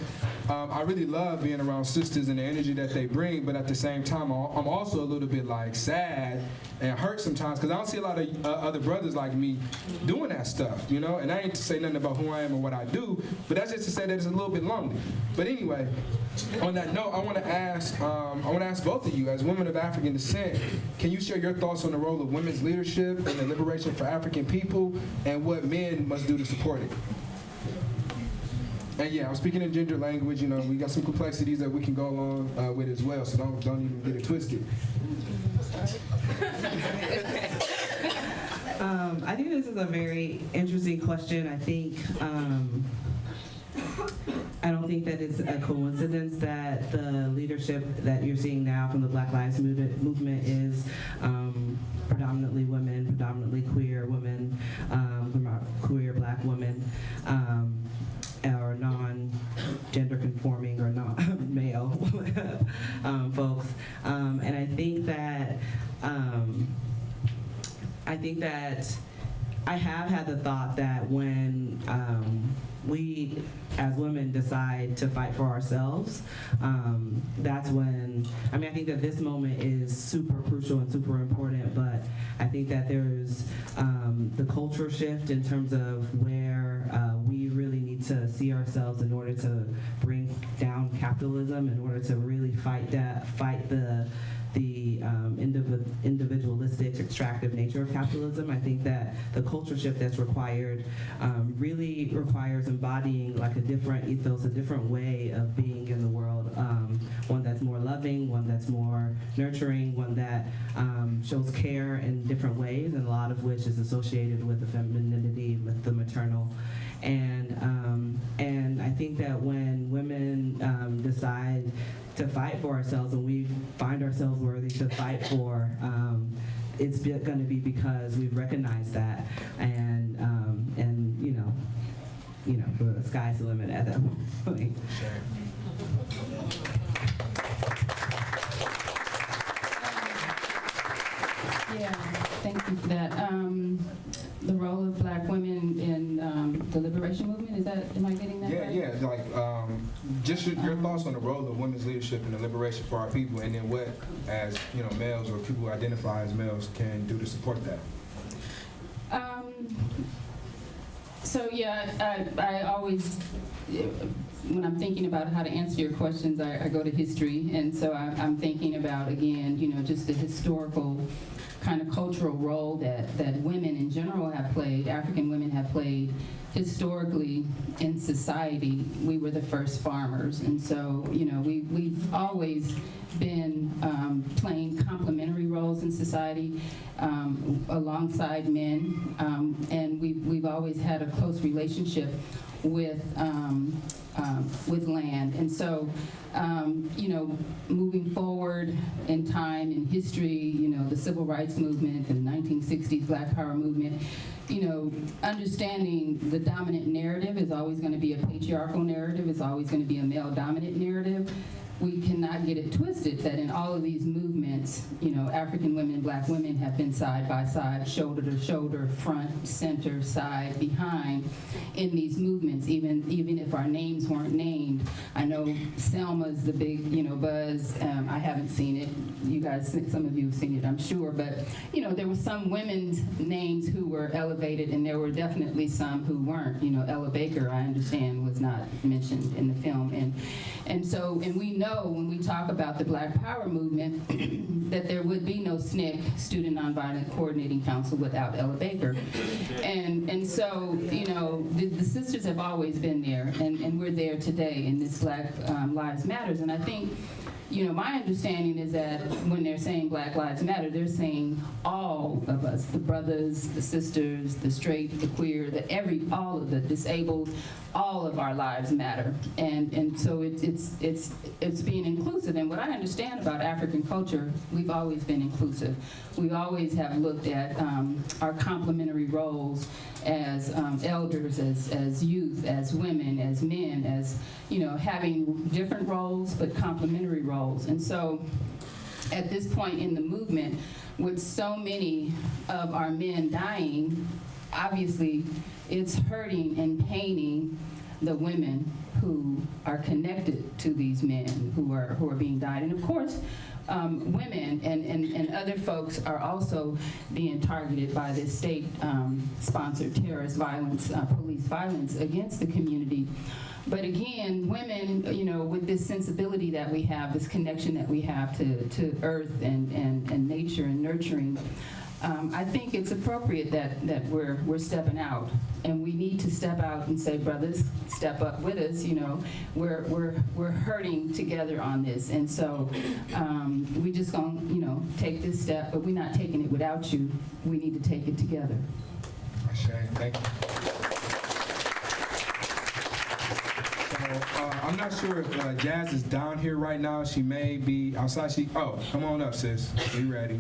I really love being around sisters and the energy that they bring, but at the same time, I'm also a little bit like sad and hurt sometimes because I don't see a lot of other brothers like me doing that stuff, you know? And I ain't to say nothing about who I am or what I do, but that's just to say that it's a little bit lonely. But anyway, on that note, I want to ask both of you, as women of African descent, can you share your thoughts on the role of women's leadership and the liberation for African people and what men must do to support it? And yeah, I'm speaking in gender language. You know, we got some complexities that we can go along with as well. So don't even get it twisted. I think this is a very interesting question. I don't think that it's a coincidence that the leadership that you're seeing now from the Black Lives Movement is predominantly women, predominantly queer women, queer Black women. Or non-gender conforming or non-male folks, and I think that I have had the thought that when we as women decide to fight for ourselves, that's when, I think that this moment is super crucial and super important, but I think that there's the culture shift in terms of where we really need to see ourselves in order to bring down capitalism, in order to really fight the individualistic, extractive nature of capitalism. I think that the culture shift that's required really requires embodying like a different ethos, a different way of being in the world, one that's more loving, one that's more nurturing, one that shows care in different ways, and a lot of which is associated with the femininity, with the maternal. And I think that when women decide to fight for ourselves and we find ourselves worthy to fight for, it's going to be because we've recognized that, and the sky's the limit at that point. Yeah, thank you for that. The role of Black women in the liberation movement, am I getting that right? Yeah, like just your thoughts on the role of women's leadership in the liberation for our people, and then what, as males or people who identify as males, can do to support that. I always, when I'm thinking about how to answer your questions, I go to history, and so I'm thinking about, again, just the historical kind of cultural role that women in general have played, African women have played historically in society. We were the first farmers, and so we've always been playing complementary roles in society alongside men, and we've always had a close relationship with land. And so, moving forward in time, in history, the civil rights movement, the 1960s Black Power movement, understanding the dominant narrative is always going to be a patriarchal narrative, it's always going to be a male-dominant narrative. We cannot get it twisted that in all of these movements, African women, Black women have been side by side, shoulder to shoulder, front, center, side, behind in these movements, even if our names weren't named. I know Selma's the big, buzz. I haven't seen it. You guys, some of you have seen it, I'm sure, but there were some women's names who were elevated, and there were definitely some who weren't. Ella Baker, I understand, was not mentioned in the film, and we know when we talk about the Black Power movement that there would be no SNCC, Student Nonviolent Coordinating Council, without Ella Baker. And so, the sisters have always been there, and we're there today in this Black Lives Matters. And I think, my understanding is that when they're saying Black Lives Matter, they're saying all of us, the brothers, the sisters, the straight, the queer, all of the disabled, all of our lives matter. And so it's being inclusive. And what I understand about African culture, we've always been inclusive. We always have looked at our complementary roles as elders, as youth, as women, as men, as, having different roles, but complementary roles. And so at this point in the movement, with so many of our men dying, obviously it's hurting and paining the women who are connected to these men who are being died. And of course, women and other folks are also being targeted by this state-sponsored terrorist violence, police violence against the community. But again, women, with this sensibility that we have, this connection that we have to earth and nature and nurturing, I think it's appropriate that we're stepping out, and we need to step out and say, brothers, step up with us. We're hurting together on this, and so we just gonna take this step, but we're not taking it without you. We need to take it together. Thank you. So, I'm not sure if Jazz is down here right now. She may be outside. Come on up, sis. Be ready.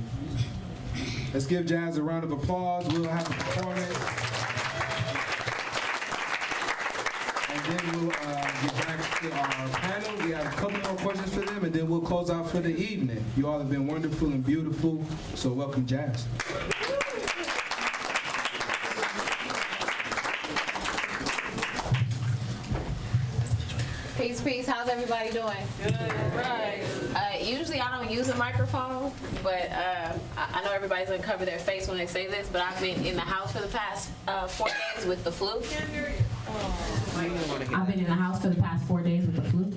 Let's give Jazz a round of applause. We'll have a performance. And then we'll get back to our panel. We have a couple more questions for them, and then we'll close out for the evening. You all have been wonderful and beautiful, so welcome, Jazz. Peace, peace. How's everybody doing? Good. Right. Usually I don't use a microphone, but I know everybody's gonna cover their face when they say this, but I've been in the house for the past 4 days with the flu. I've been in the house for the past 4 days with the flu.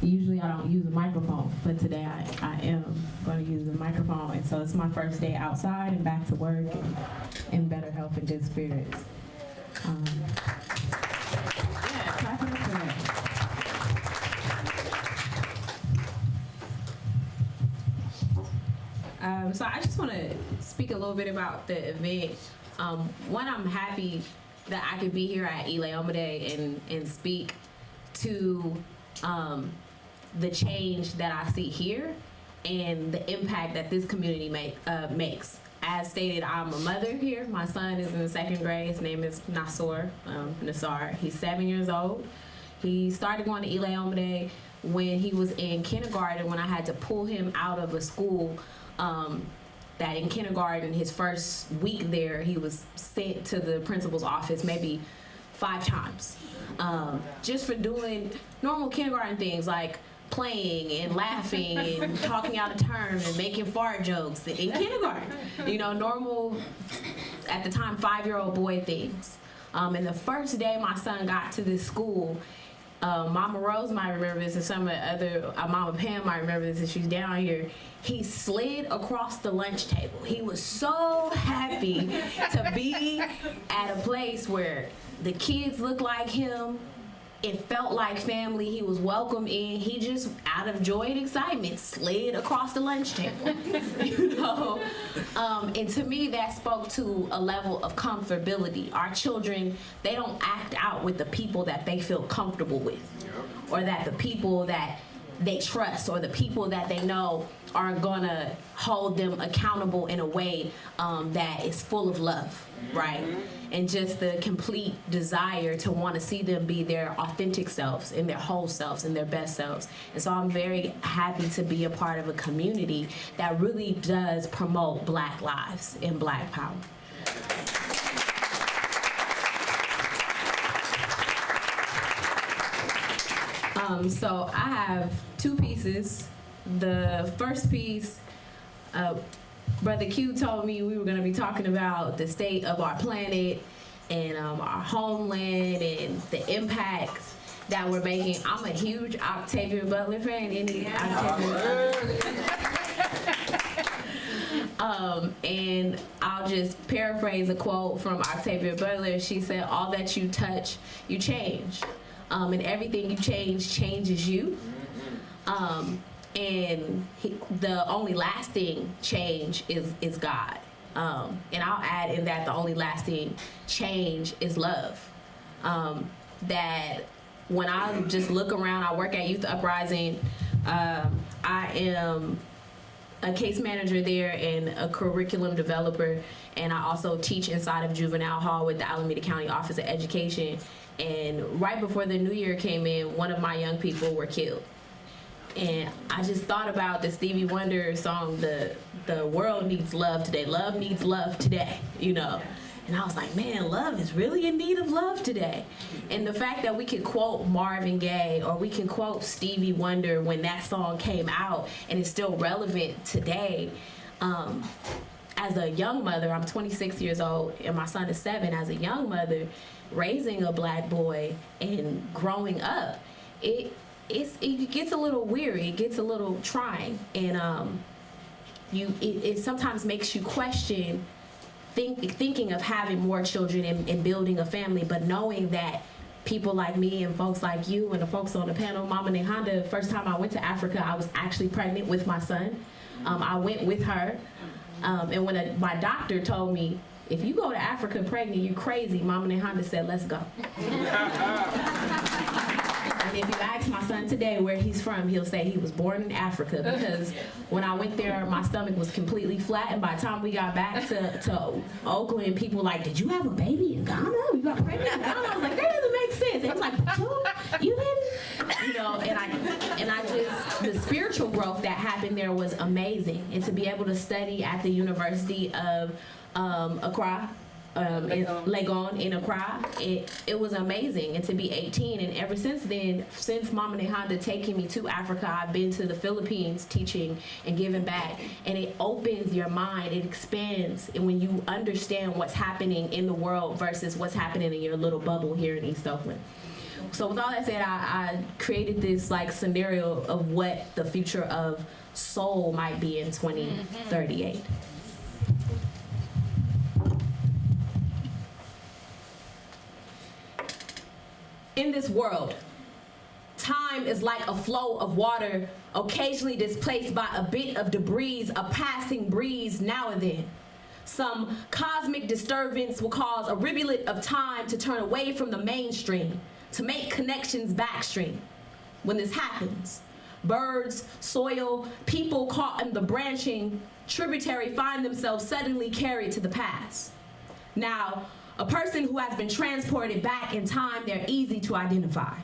Usually I don't use a microphone, but today I am going to use a microphone, and so it's my first day outside and back to work and in better health and good spirits. So I just want to speak a little bit about the event. One, I'm happy that I could be here at Omode and speak to the change that I see here and the impact that this community makes. As stated, I'm a mother here. My son is in the 2nd grade. His name is Nassar. He's 7 years old. He started going to Omode when he was in kindergarten, when I had to pull him out of a school that in kindergarten, his first week there, he was sent to the principal's office maybe 5 times, just for doing normal kindergarten things like playing and laughing and talking out of turn and making fart jokes in kindergarten. Normal, at the time, 5-year-old boy things. And the first day my son got to this school, Mama Rose might remember this, and some of the other, Mama Pam might remember this, and she's down here. He slid across the lunch table. He was so happy to be at a place where the kids looked like him. It felt like family. He was welcome in. He just, out of joy and excitement, slid across the lunch table. And to me, that spoke to a level of comfortability. Our children, they don't act out with the people that they feel comfortable with, or that the people that they trust, or the people that they know are gonna hold them accountable in a way that is full of love, right? And just the complete desire to want to see them be their authentic selves, and their whole selves, and their best selves. And so I'm very happy to be a part of a community that really does promote Black lives and Black power. So I have 2 pieces. The first piece, Brother Q told me we were going to be talking about the state of our planet and our homeland and the impacts that we're making. I'm a huge Octavia Butler fan. Any Octavia Butler? And I'll just paraphrase a quote from Octavia Butler. She said, "All that you touch, you change. And everything you change changes you." And the only lasting change is God. And I'll add in that the only lasting change is love. That when I just look around, I work at Youth Uprising. I am a case manager there and a curriculum developer, and I also teach inside of Juvenile Hall with the Alameda County Office of Education. And right before the new year came in, one of my young people were killed. And I just thought about the Stevie Wonder song, the world needs love today. Love needs love today, you know. And I was like, man, love is really in need of love today. And the fact that we could quote Marvin Gaye or we can quote Stevie Wonder when that song came out and it's still relevant today. As a young mother, I'm 26 years old and my son is 7. As a young mother, raising a black boy and growing up, it gets a little weary, it gets a little trying. And it sometimes makes you question thinking of having more children and building a family, but knowing that people like me and folks like you and the folks on the panel, Mama Nehanda, first time I went to Africa, I was actually pregnant with my son. I went with her. And when my doctor told me, if you go to Africa pregnant, you're crazy, Mama Nehanda said, let's go. And if you ask my son today where he's from, he'll say he was born in Africa, because when I went there, my stomach was completely flat, and by the time we got back to Oakland, people were like, did you have a baby in Ghana? You got pregnant in Ghana? I was like, that doesn't make sense. It was like, you didn't? You know, and I just, the spiritual growth that happened there was amazing. And to be able to study at the University of Accra, Legon in Accra, it was amazing. And to be 18, and ever since then, since Mama Nehanda taking me to Africa, I've been to the Philippines teaching and giving back, and it opens your mind, it expands, and when you understand what's happening in the world versus what's happening in your little bubble here in East Oakland. So with all that said, I created this like scenario of what the future of soul might be in 2038. In this world, time is like a flow of water, occasionally displaced by a bit of debris, a passing breeze now and then. Some cosmic disturbance will cause a rivulet of time to turn away from the mainstream, to make connections backstream. When this happens, birds, soil, people caught in the branching tributary find themselves suddenly carried to the past. Now, a person who has been transported back in time, they're easy to identify.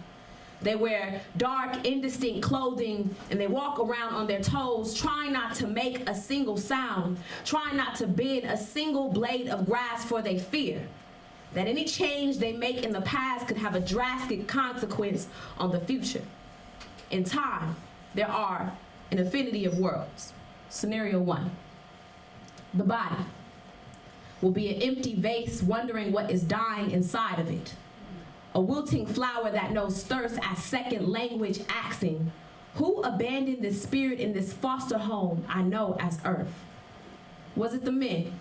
They wear dark, indistinct clothing, and they walk around on their toes, trying not to make a single sound, trying not to bend a single blade of grass, for they fear that any change they make in the past could have a drastic consequence on the future. In time, there are an infinity of worlds. Scenario 1, the body will be an empty vase wondering what is dying inside of it. A wilting flower that knows thirst as second language, asking, who abandoned this spirit in this foster home I know as earth? Was it the men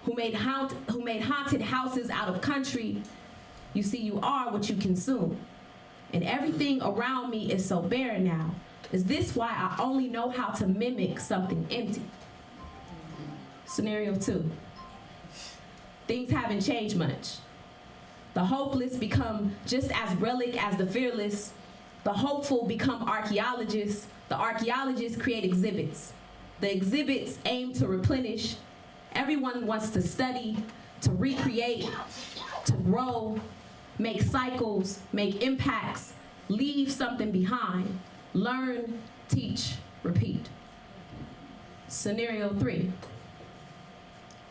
who made haunted houses out of country? You see, you are what you consume. And everything around me is so barren now. Is this why I only know how to mimic something empty? Scenario 2. Things haven't changed much. The hopeless become just as relic as the fearless. The hopeful become archaeologists. The archaeologists create exhibits. The exhibits aim to replenish. Everyone wants to study, to recreate, to grow, make cycles, make impacts, leave something behind, learn, teach, repeat. Scenario 3.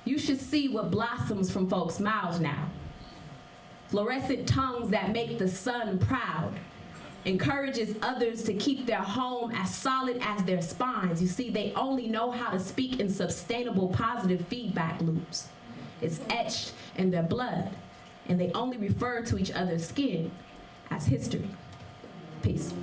You should see what blossoms from folks' mouths now. Fluorescent tongues that make the sun proud, encourages others to keep their home as solid as their spines. You see, they only know how to speak in sustainable positive feedback loops. It's etched in their blood, and they only refer to each other's skin as history. Peace.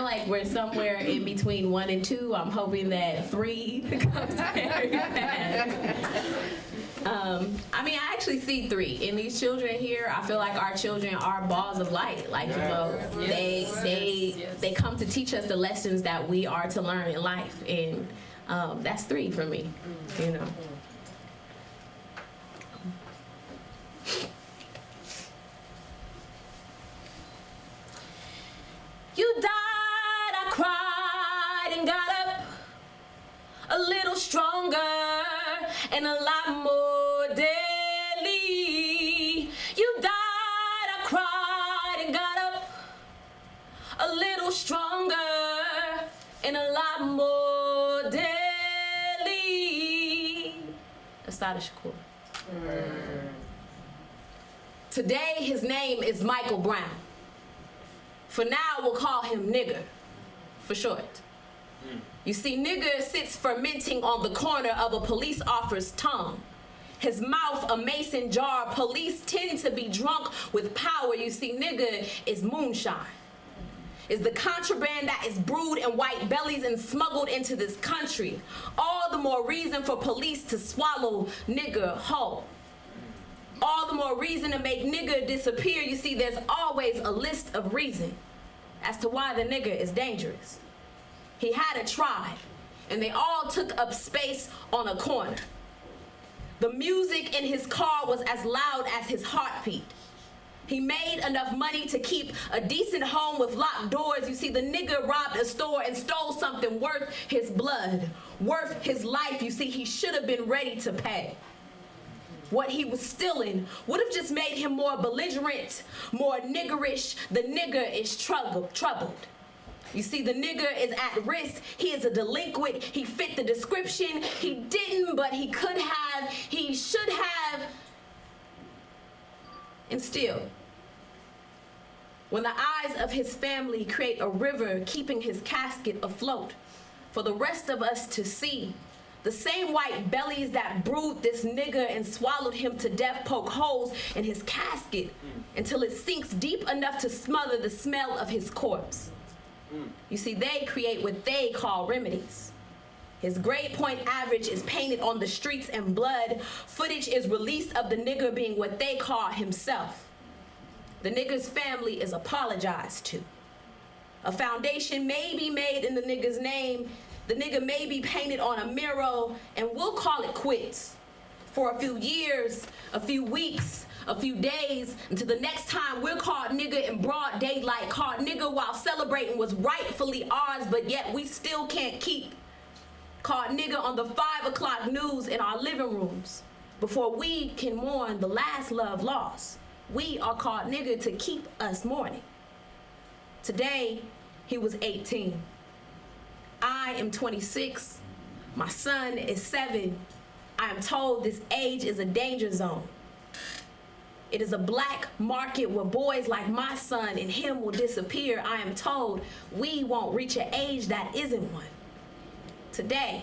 feel like we're somewhere in between 1 and 2. I'm hoping that 3 comes very fast. I mean, I actually see 3 in these children here. I feel like our children are balls of light. Like, you know, they come to teach us the lessons that we are to learn in life, and that's 3 for me. You know. You died, I cried, and got up a little stronger and a lot more deadly. You died, I cried, and got up a little stronger and a lot more deadly. Asada Shakur. Today, his name is Michael Brown. For now, we'll call him Nigger, for short. You see, Nigger sits fermenting on the corner of a police officer's tongue. His mouth a mason jar. Police tend to be drunk with power. You see, Nigger is moonshine. Is the contraband that is brewed in white bellies and smuggled into this country. All the more reason for police to swallow Nigger whole. All the more reason to make Nigger disappear. You see, there's always a list of reasons as to why the nigger is dangerous. He had a tribe, and they all took up space on a corner. The music in his car was as loud as his heartbeat. He made enough money to keep a decent home with locked doors. You see, the nigger robbed a store and stole something worth his blood, worth his life. You see, he should have been ready to pay. What he was stealing would have just made him more belligerent, more niggerish. The nigger is troubled. You see, the nigger is at risk. He is a delinquent. He fit the description. He didn't, but he could have. He should have. And still, when the eyes of his family create a river keeping his casket afloat for the rest of us to see, the same white bellies that brewed this nigger and swallowed him to death poke holes in his casket until it sinks deep enough to smother the smell of his corpse. You see, they create what they call remedies. His grade point average is painted on the streets in blood. Footage is released of the nigger being what they call himself. The nigger's family is apologized to. A foundation may be made in the nigger's name. The nigger may be painted on a mural, and we'll call it quits. For a few years, a few weeks, a few days, until the next time we're called nigger in broad daylight, called nigger while celebrating was rightfully ours, but yet we still can't keep. Called nigger on the 5 o'clock news in our living rooms. Before we can mourn the last love lost, we are called nigger to keep us mourning. Today, he was 18. I am 26. My son is 7. I am told this age is a danger zone. It is a black market where boys like my son and him will disappear. I am told we won't reach an age that isn't one. Today,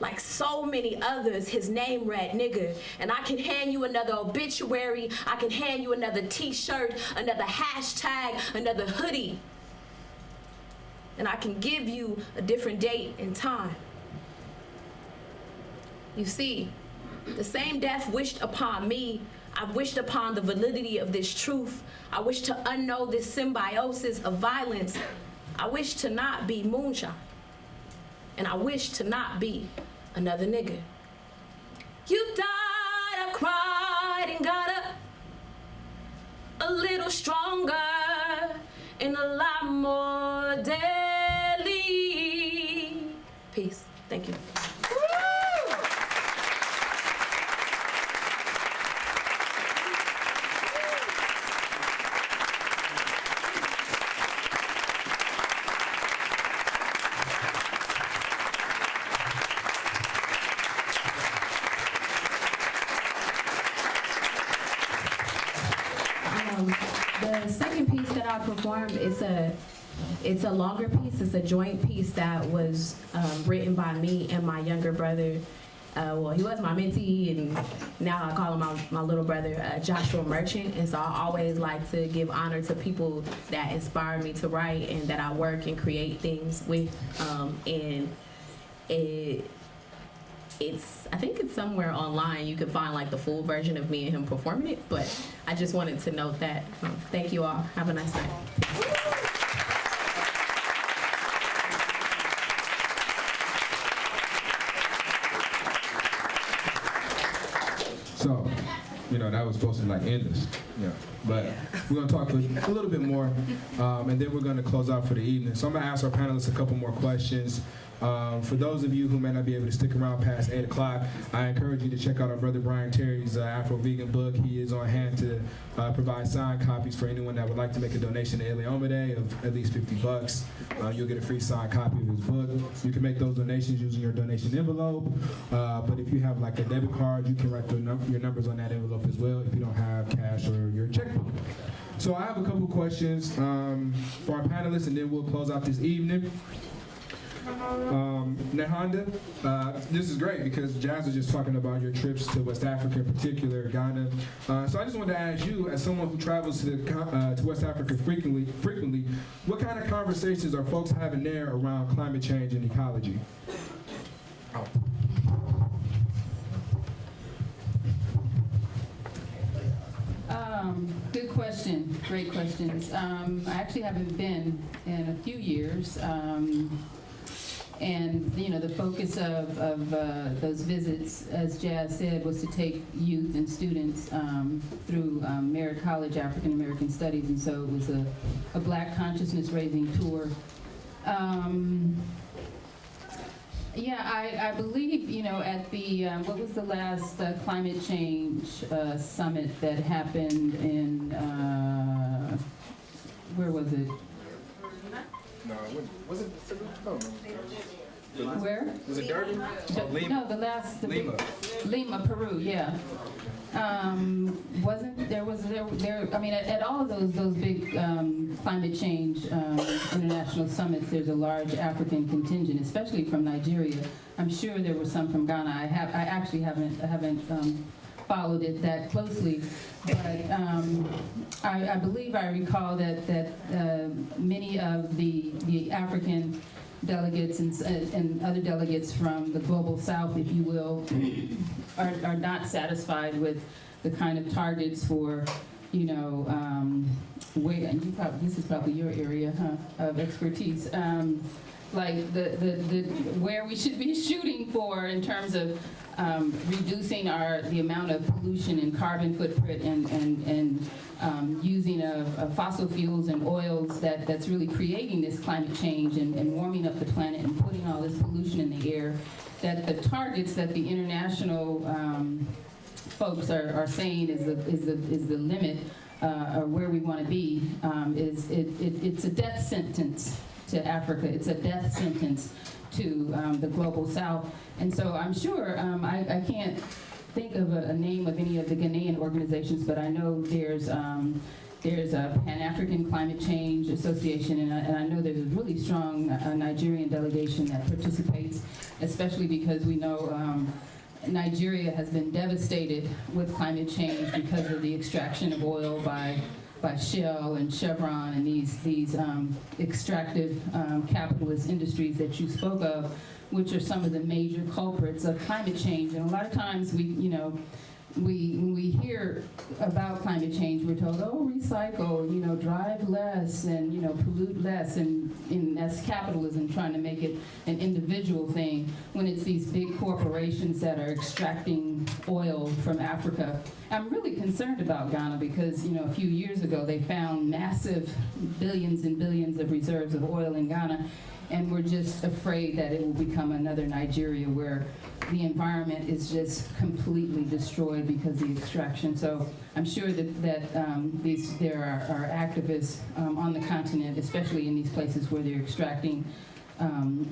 like so many others, his name read nigger. And I can hand you another obituary. I can hand you another t-shirt, another hashtag, another hoodie. And I can give you a different date and time. You see, the same death wished upon me, I wished upon the validity of this truth. I wish to unknow this symbiosis of violence. I wish to not be moonshine. And I wish to not be another nigger. You died, I cried, and got up a little stronger and a lot more deadly. Peace. Thank you. The second piece that I performed is it's a longer piece. It's a joint piece that was written by me and my younger brother. well, he was my mentee, and now I call him my little brother, Joshua Merchant. And so I always like to give honor to people that inspire me to write and that I work and create things with. And I think it's somewhere online. You can find like the full version of me and him performing it. But I just wanted to note that. Thank you all. Have a nice night. So, that was supposed to like end us. Yeah. But we're gonna talk a little bit more, and then we're gonna close out for the evening. So I'm gonna ask our panelists a couple more questions. For those of you who may not be able to stick around past 8 o'clock, I encourage you to check out our brother Brian Terry's Afro-Vegan book. He is on hand to provide signed copies for anyone that would like to make a donation to Omode of at least $50. You'll get a free signed copy of his book. You can make those donations using your donation envelope, but if you have like a debit card, you can write your numbers on that envelope as well if you don't have cash or your checkbook. So I have a couple questions for our panelists, and then we'll close out this evening. Nehanda, this is great because Jazz was just talking about your trips to West Africa, in particular Ghana. So I just wanted to ask you, as someone who travels to West Africa frequently, what kind of conversations are folks having there around climate change and ecology? Good question. Great questions. I actually haven't been in a few years. And the focus of those visits, as Jazz said, was to take youth and students through Merritt College African American Studies, and so it was a Black consciousness raising tour. I believe at the what was the last climate change summit that happened in where was it? No, was it? No. Where? Was it Durban? No, the last. Lima. Lima, Peru. Yeah. Wasn't there? Was there? I mean, at all of those big climate change international summits, there's a large African contingent, especially from Nigeria. I'm sure there were some from Ghana. I actually haven't followed it that closely, but I believe I recall that many of the African delegates and other delegates from the global south, if you will, are not satisfied with the kind of targets for, where, and this is probably your area, of expertise. Like the where we should be shooting for in terms of reducing the amount of pollution and carbon footprint and using of fossil fuels and oils that's really creating this climate change and warming up the planet and putting all this pollution in the air. That the targets that the international folks are saying is the limit or where we want to be. It's a death sentence to Africa. It's a death sentence to the global south. And so I'm sure, I can't think of a name of any of the Ghanaian organizations, but I know there's a Pan-African Climate Change Association, and I know there's a really strong Nigerian delegation that participates, especially because we know Nigeria has been devastated with climate change because of the extraction of oil by Shell and Chevron and these extractive capitalist industries that you spoke of, which are some of the major culprits of climate change. And a lot of times when we hear about climate change, we're told, oh, recycle, drive less and, pollute less, and that's capitalism trying to make it an individual thing when it's these big corporations that are extracting oil from Africa. I'm really concerned about Ghana because, a few years ago they found massive billions and billions of reserves of oil in Ghana, and we're just afraid that it will become another Nigeria where the environment is just completely destroyed because of the extraction. So I'm sure that there are activists on the continent, especially in these places where they're extracting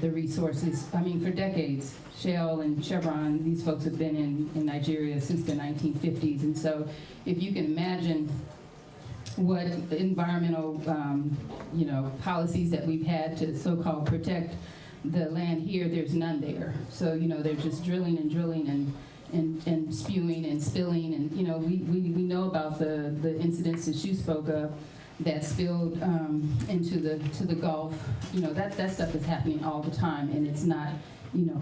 the resources. I mean, for decades, Shell and Chevron, these folks have been in Nigeria since the 1950s. And so if you can imagine what environmental policies that we've had to so-called protect the land here, there's none there. So, they're just drilling and drilling and spewing and spilling. And, we know about the incidents that you spoke of that spilled into the Gulf. That stuff is happening all the time, and it's not,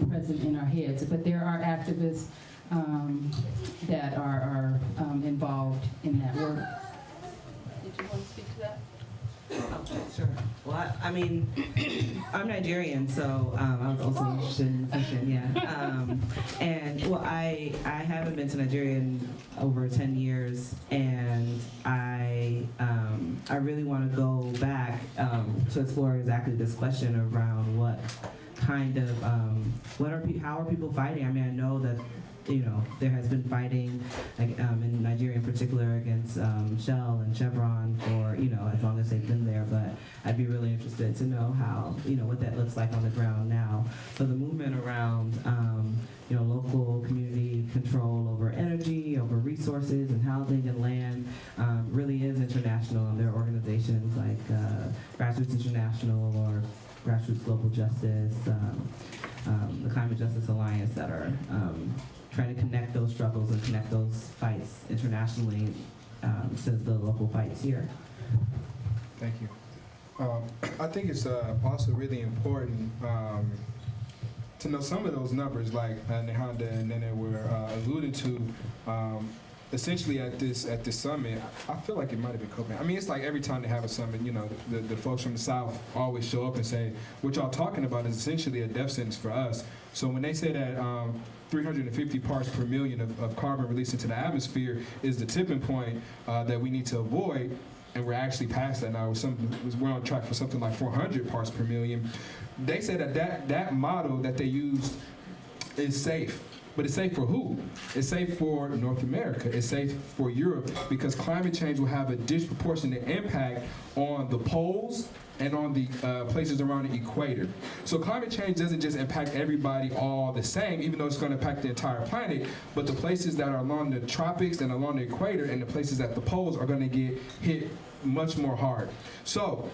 present in our heads. But there are activists that are involved in that work. Did you want to speak to that? Sure. Well, I mean, I'm Nigerian, so I was also interested in the question, yeah. And well, I haven't been to Nigeria in over 10 years, and I really want to go back to explore exactly this question around what kind of how are people fighting? I mean, I know that there has been fighting in Nigeria in particular against Shell and Chevron for, as long as they've been there, but I'd be really interested to know how, what that looks like on the ground now. So the movement around, local community control over energy, over resources and housing and land really is international, and there are organizations like Grassroots International or Grassroots Global Justice, the Climate Justice Alliance that are trying to connect those struggles and connect those fights internationally to the local fights here. Thank you. I think it's also really important to know some of those numbers, like Nehanda and Nene were alluding to. Essentially, at this summit, I feel like it might have been Copenhagen. I mean, it's like every time they have a summit, the folks from the South always show up and say, what y'all talking about is essentially a death sentence for us. So when they say that 350 parts per million of carbon released into the atmosphere is the tipping point that we need to avoid, and we're actually past that now. We're on track for something like 400 parts per million. They say that model that they used is safe. But it's safe for who? It's safe for North America. It's safe for Europe, because climate change will have a disproportionate impact on the poles and on the places around the equator. So climate change doesn't just impact everybody all the same, even though it's going to impact the entire planet, but the places that are along the tropics and along the equator and the places at the poles are going to get hit much more hard. So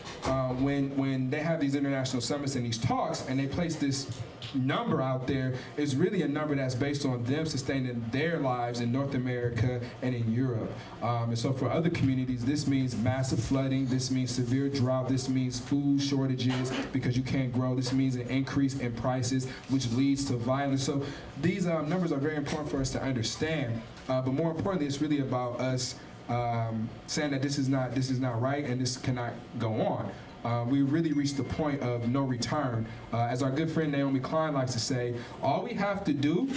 when they have these international summits and these talks and they place this number out there, it's really a number that's based on them sustaining their lives in North America and in Europe. And so for other communities, this means massive flooding, this means severe drought, this means food shortages because you can't grow, this means an increase in prices, which leads to violence. So these numbers are very important for us to understand, but more importantly, it's really about us saying that this is not right and this cannot go on. We really reached the point of no return. As our good friend Naomi Klein likes to say, all we have to do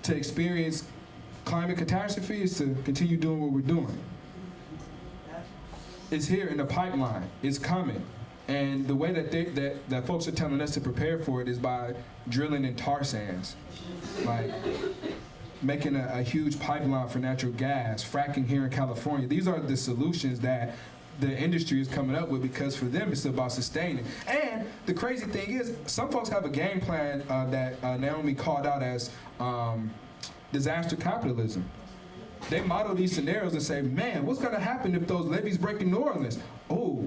to experience climate catastrophe is to continue doing what we're doing. It's here in the pipeline. It's coming. And the way that folks are telling us to prepare for it is by drilling in tar sands. Like making a huge pipeline for natural gas, fracking here in California. These are the solutions that the industry is coming up with, because for them it's about sustaining. And the crazy thing is, some folks have a game plan that Naomi called out as disaster capitalism. They model these scenarios and say, man, what's gonna happen if those levees break in New Orleans? Oh,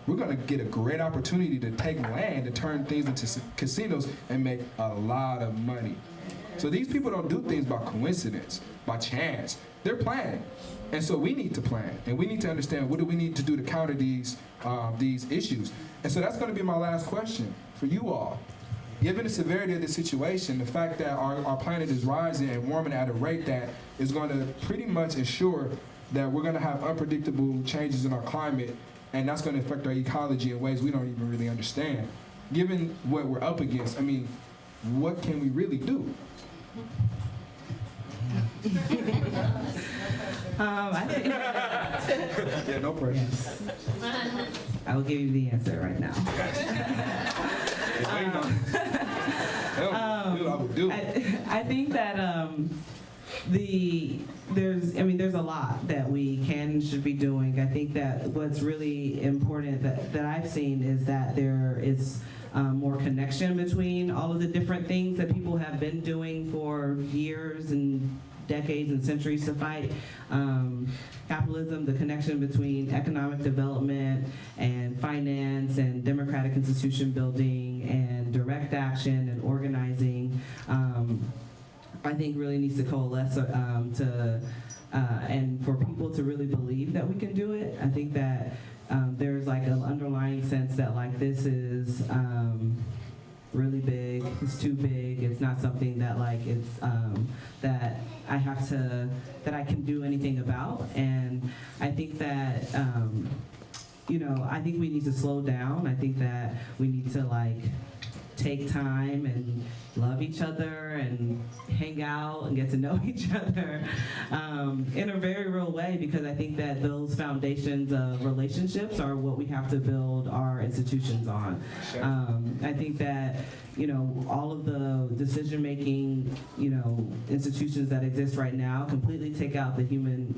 we're gonna get a great opportunity to take land and turn things into casinos and make a lot of money. So these people don't do things by coincidence, by chance. They're planning. And so we need to plan, and we need to understand what do we need to do to counter these issues. And so that's going to be my last question for you all. Given the severity of the situation, the fact that our planet is rising and warming at a rate that is going to pretty much ensure that we're going to have unpredictable changes in our climate, and that's going to affect our ecology in ways we don't even really understand. Given what we're up against, I mean, what can we really do? I think yeah, no pressure. Yes. I will give you the answer right now. I think that there's a lot that we can and should be doing. I think that what's really important that I've seen is that there is more connection between all of the different things that people have been doing for years and decades and centuries to fight capitalism capitalism, the connection between economic development and finance and democratic institution building and direct action and organizing, I think really needs to coalesce and for people to really believe that we can do it. I think that there's like an underlying sense that like this is really big, it's too big, it's not something that like it's that I have to, that I can do anything about. And I think that you know, I think we need to slow down. I think that we need to like take time and love each other and hang out and get to know each other in a very real way, because I think that those foundations of relationships are what we have to build our institutions on. I think that, you know, all of the decision-making, you know, institutions that exist right now completely take out the human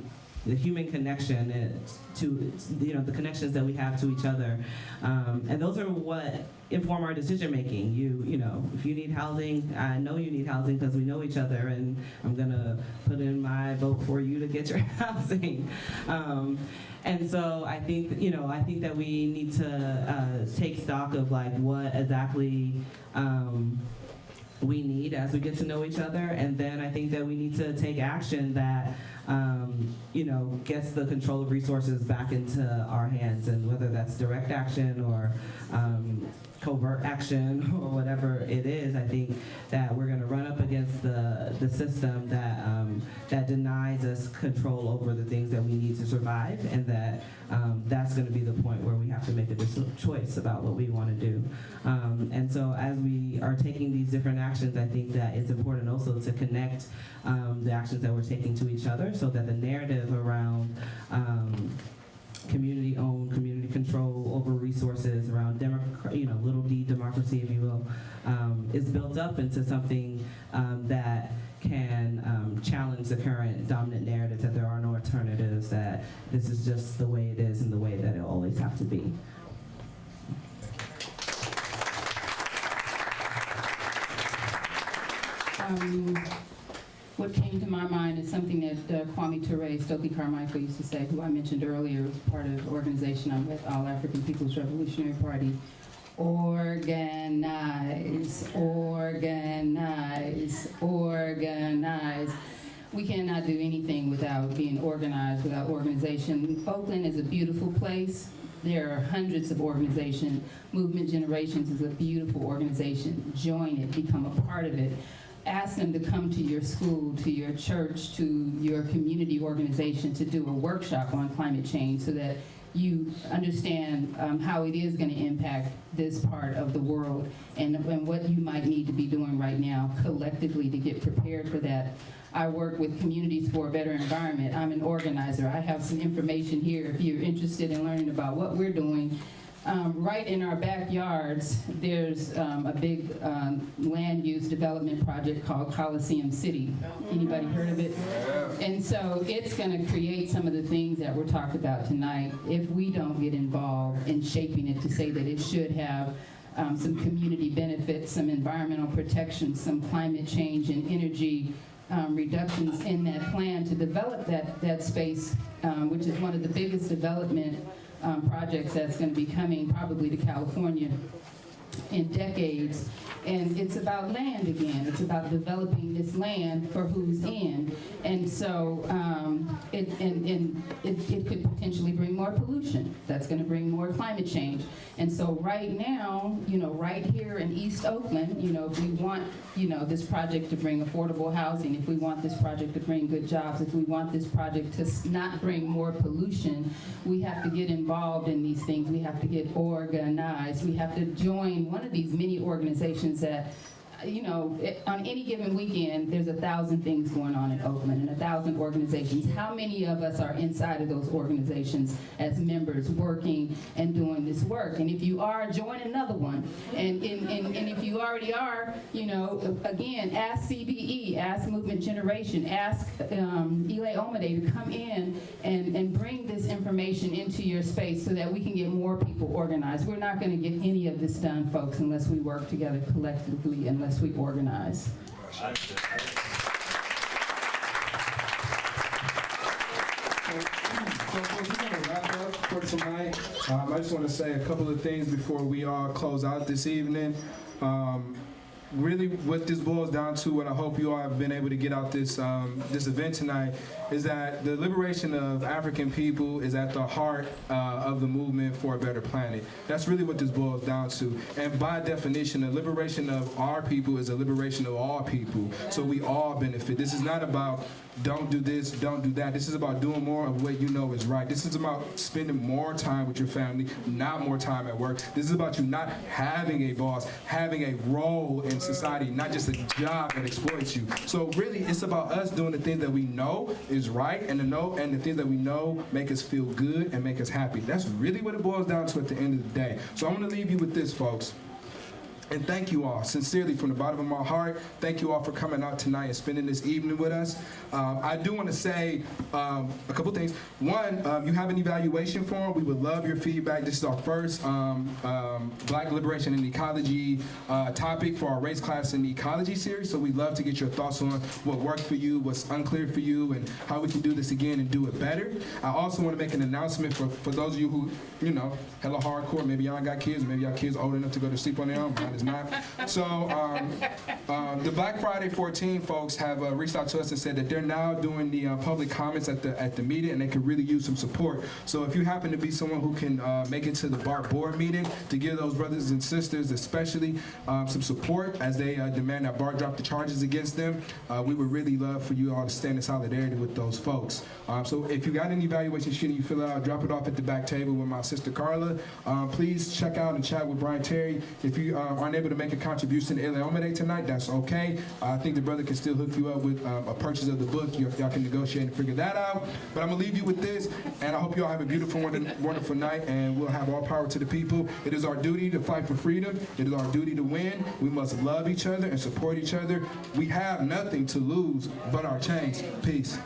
connection and to, you know, the connections that we have to each other, and those are what inform our decision making. You know, if you need housing, I know you need housing because we know each other, and I'm gonna put in my vote for you to get your housing. And so I think, you know, I think that we need to take stock of like what exactly we need as we get to know each other, and then I think that we need to take action that you know, gets the control of resources back into our hands, and whether that's direct action or covert action or whatever it is. I think that we're going to run up against the system that that denies us control over the things that we need to survive, and that that's going to be the point where we have to make a choice about what we want to do. And so as we are taking these different actions, I think that it's important also to connect the actions that we're taking to each other, so that the narrative around community-owned, community control over resources, around you know, little d democracy, if you will, is built up into something that can challenge the current dominant narrative that there are no alternatives, that this is just the way it is and the way that it'll always have to be. What came to my mind is something that Kwame Ture, Stokely Carmichael used to say, who I mentioned earlier, was part of the organization I'm with, All African People's Revolutionary Party. Organize, organize, organize. We cannot do anything without being organized, without organization. Oakland is a beautiful place. There are hundreds of organizations. Movement Generations is a beautiful organization. Join it, become a part of it. Ask them to come to your school, to your church, to your community organization to do a workshop on climate change, so that you understand how it is going to impact this part of the world, and what you might need to be doing right now collectively to get prepared for that. I work with Communities for a Better Environment. I'm an organizer. I have some information here if you're interested in learning about what we're doing. Right in our backyards, there's a big land use development project called Coliseum City. Anybody heard of it? And so it's going to create some of the things that were talked about tonight if we don't get involved in shaping it to say that it should have some community benefits, some environmental protection, some climate change and energy reductions in that plan to develop that space, which is one of the biggest development projects that's going to be coming probably to California in decades. And it's about land again. It's about developing this land for who's in. And so it could potentially bring more pollution. That's going to bring more climate change. And so right now, you know, right here in East Oakland, you know, if we want, you know, this project to bring affordable housing, if we want this project to bring good jobs, if we want this project to not bring more pollution, we have to get involved in these things. We have to get organized. We have to join one of these many organizations that, you know, on any given weekend, there's 1,000 things going on in Oakland and 1,000 organizations. How many of us are inside of those organizations as members working and doing this work? And if you are, join another one. And if you already are, you know, again, ask CBE, ask Movement Generation, ask Ile Omode to come in and bring this information into your space so that we can get more people organized. We're not going to get any of this done, folks, unless we work together collectively, unless we organize. folks, we're going to wrap up for tonight. I just want to say a couple of things before we all close out this evening. Really, what this boils down to, what I hope you all have been able to get out this this event tonight, is that the liberation of African people is at the heart of the movement for a better planet. That's really what this boils down to. And by definition, the liberation of our people is a liberation of all people. So we all benefit. This is not about don't do this, don't do that. This is about doing more of what you know is right. This is about spending more time with your family, not more time at work. This is about you not having a boss, having a role in society, not just a job that exploits you. So really, it's about us doing the things that we know is right, and the things that we know make us feel good and make us happy. That's really what it boils down to at the end of the day. So I'm going to leave you with this, folks. And thank you all, sincerely, from the bottom of my heart. Thank you all for coming out tonight and spending this evening with us. I do want to say a couple things. One, you have an evaluation form. We would love your feedback. This is our first Black Liberation and Ecology topic for our race class and ecology series. So we'd love to get your thoughts on what worked for you, what's unclear for you, and how we can do this again and do it better. I also want to make an announcement for those of you who, you know, hella hardcore. Maybe y'all got kids, maybe y'all kids old enough to go to sleep on their own. Mine is not. So the Black Friday 14 folks have reached out to us and said that they're now doing the public comments at the meeting, and they could really use some support. So if you happen to be someone who can make it to the BART board meeting to give those brothers and sisters especially some support as they demand that BART drop the charges against them, we would really love for you all to stand in solidarity with those folks. So if you got any evaluation sheet and you fill it out, drop it off at the back table with my sister Carla. Please check out and chat with Brian Terry. If you aren't able to make a contribution to Omode tonight, that's okay. I think the brother can still hook you up with a purchase of the book. Y'all can negotiate and figure that out. But I'm going to leave you with this, and I hope you all have a beautiful, wonderful night, and we'll have all power to the people. It is our duty to fight for freedom. It is our duty to win. We must love each other and support each other. We have nothing to lose but our chains. Peace.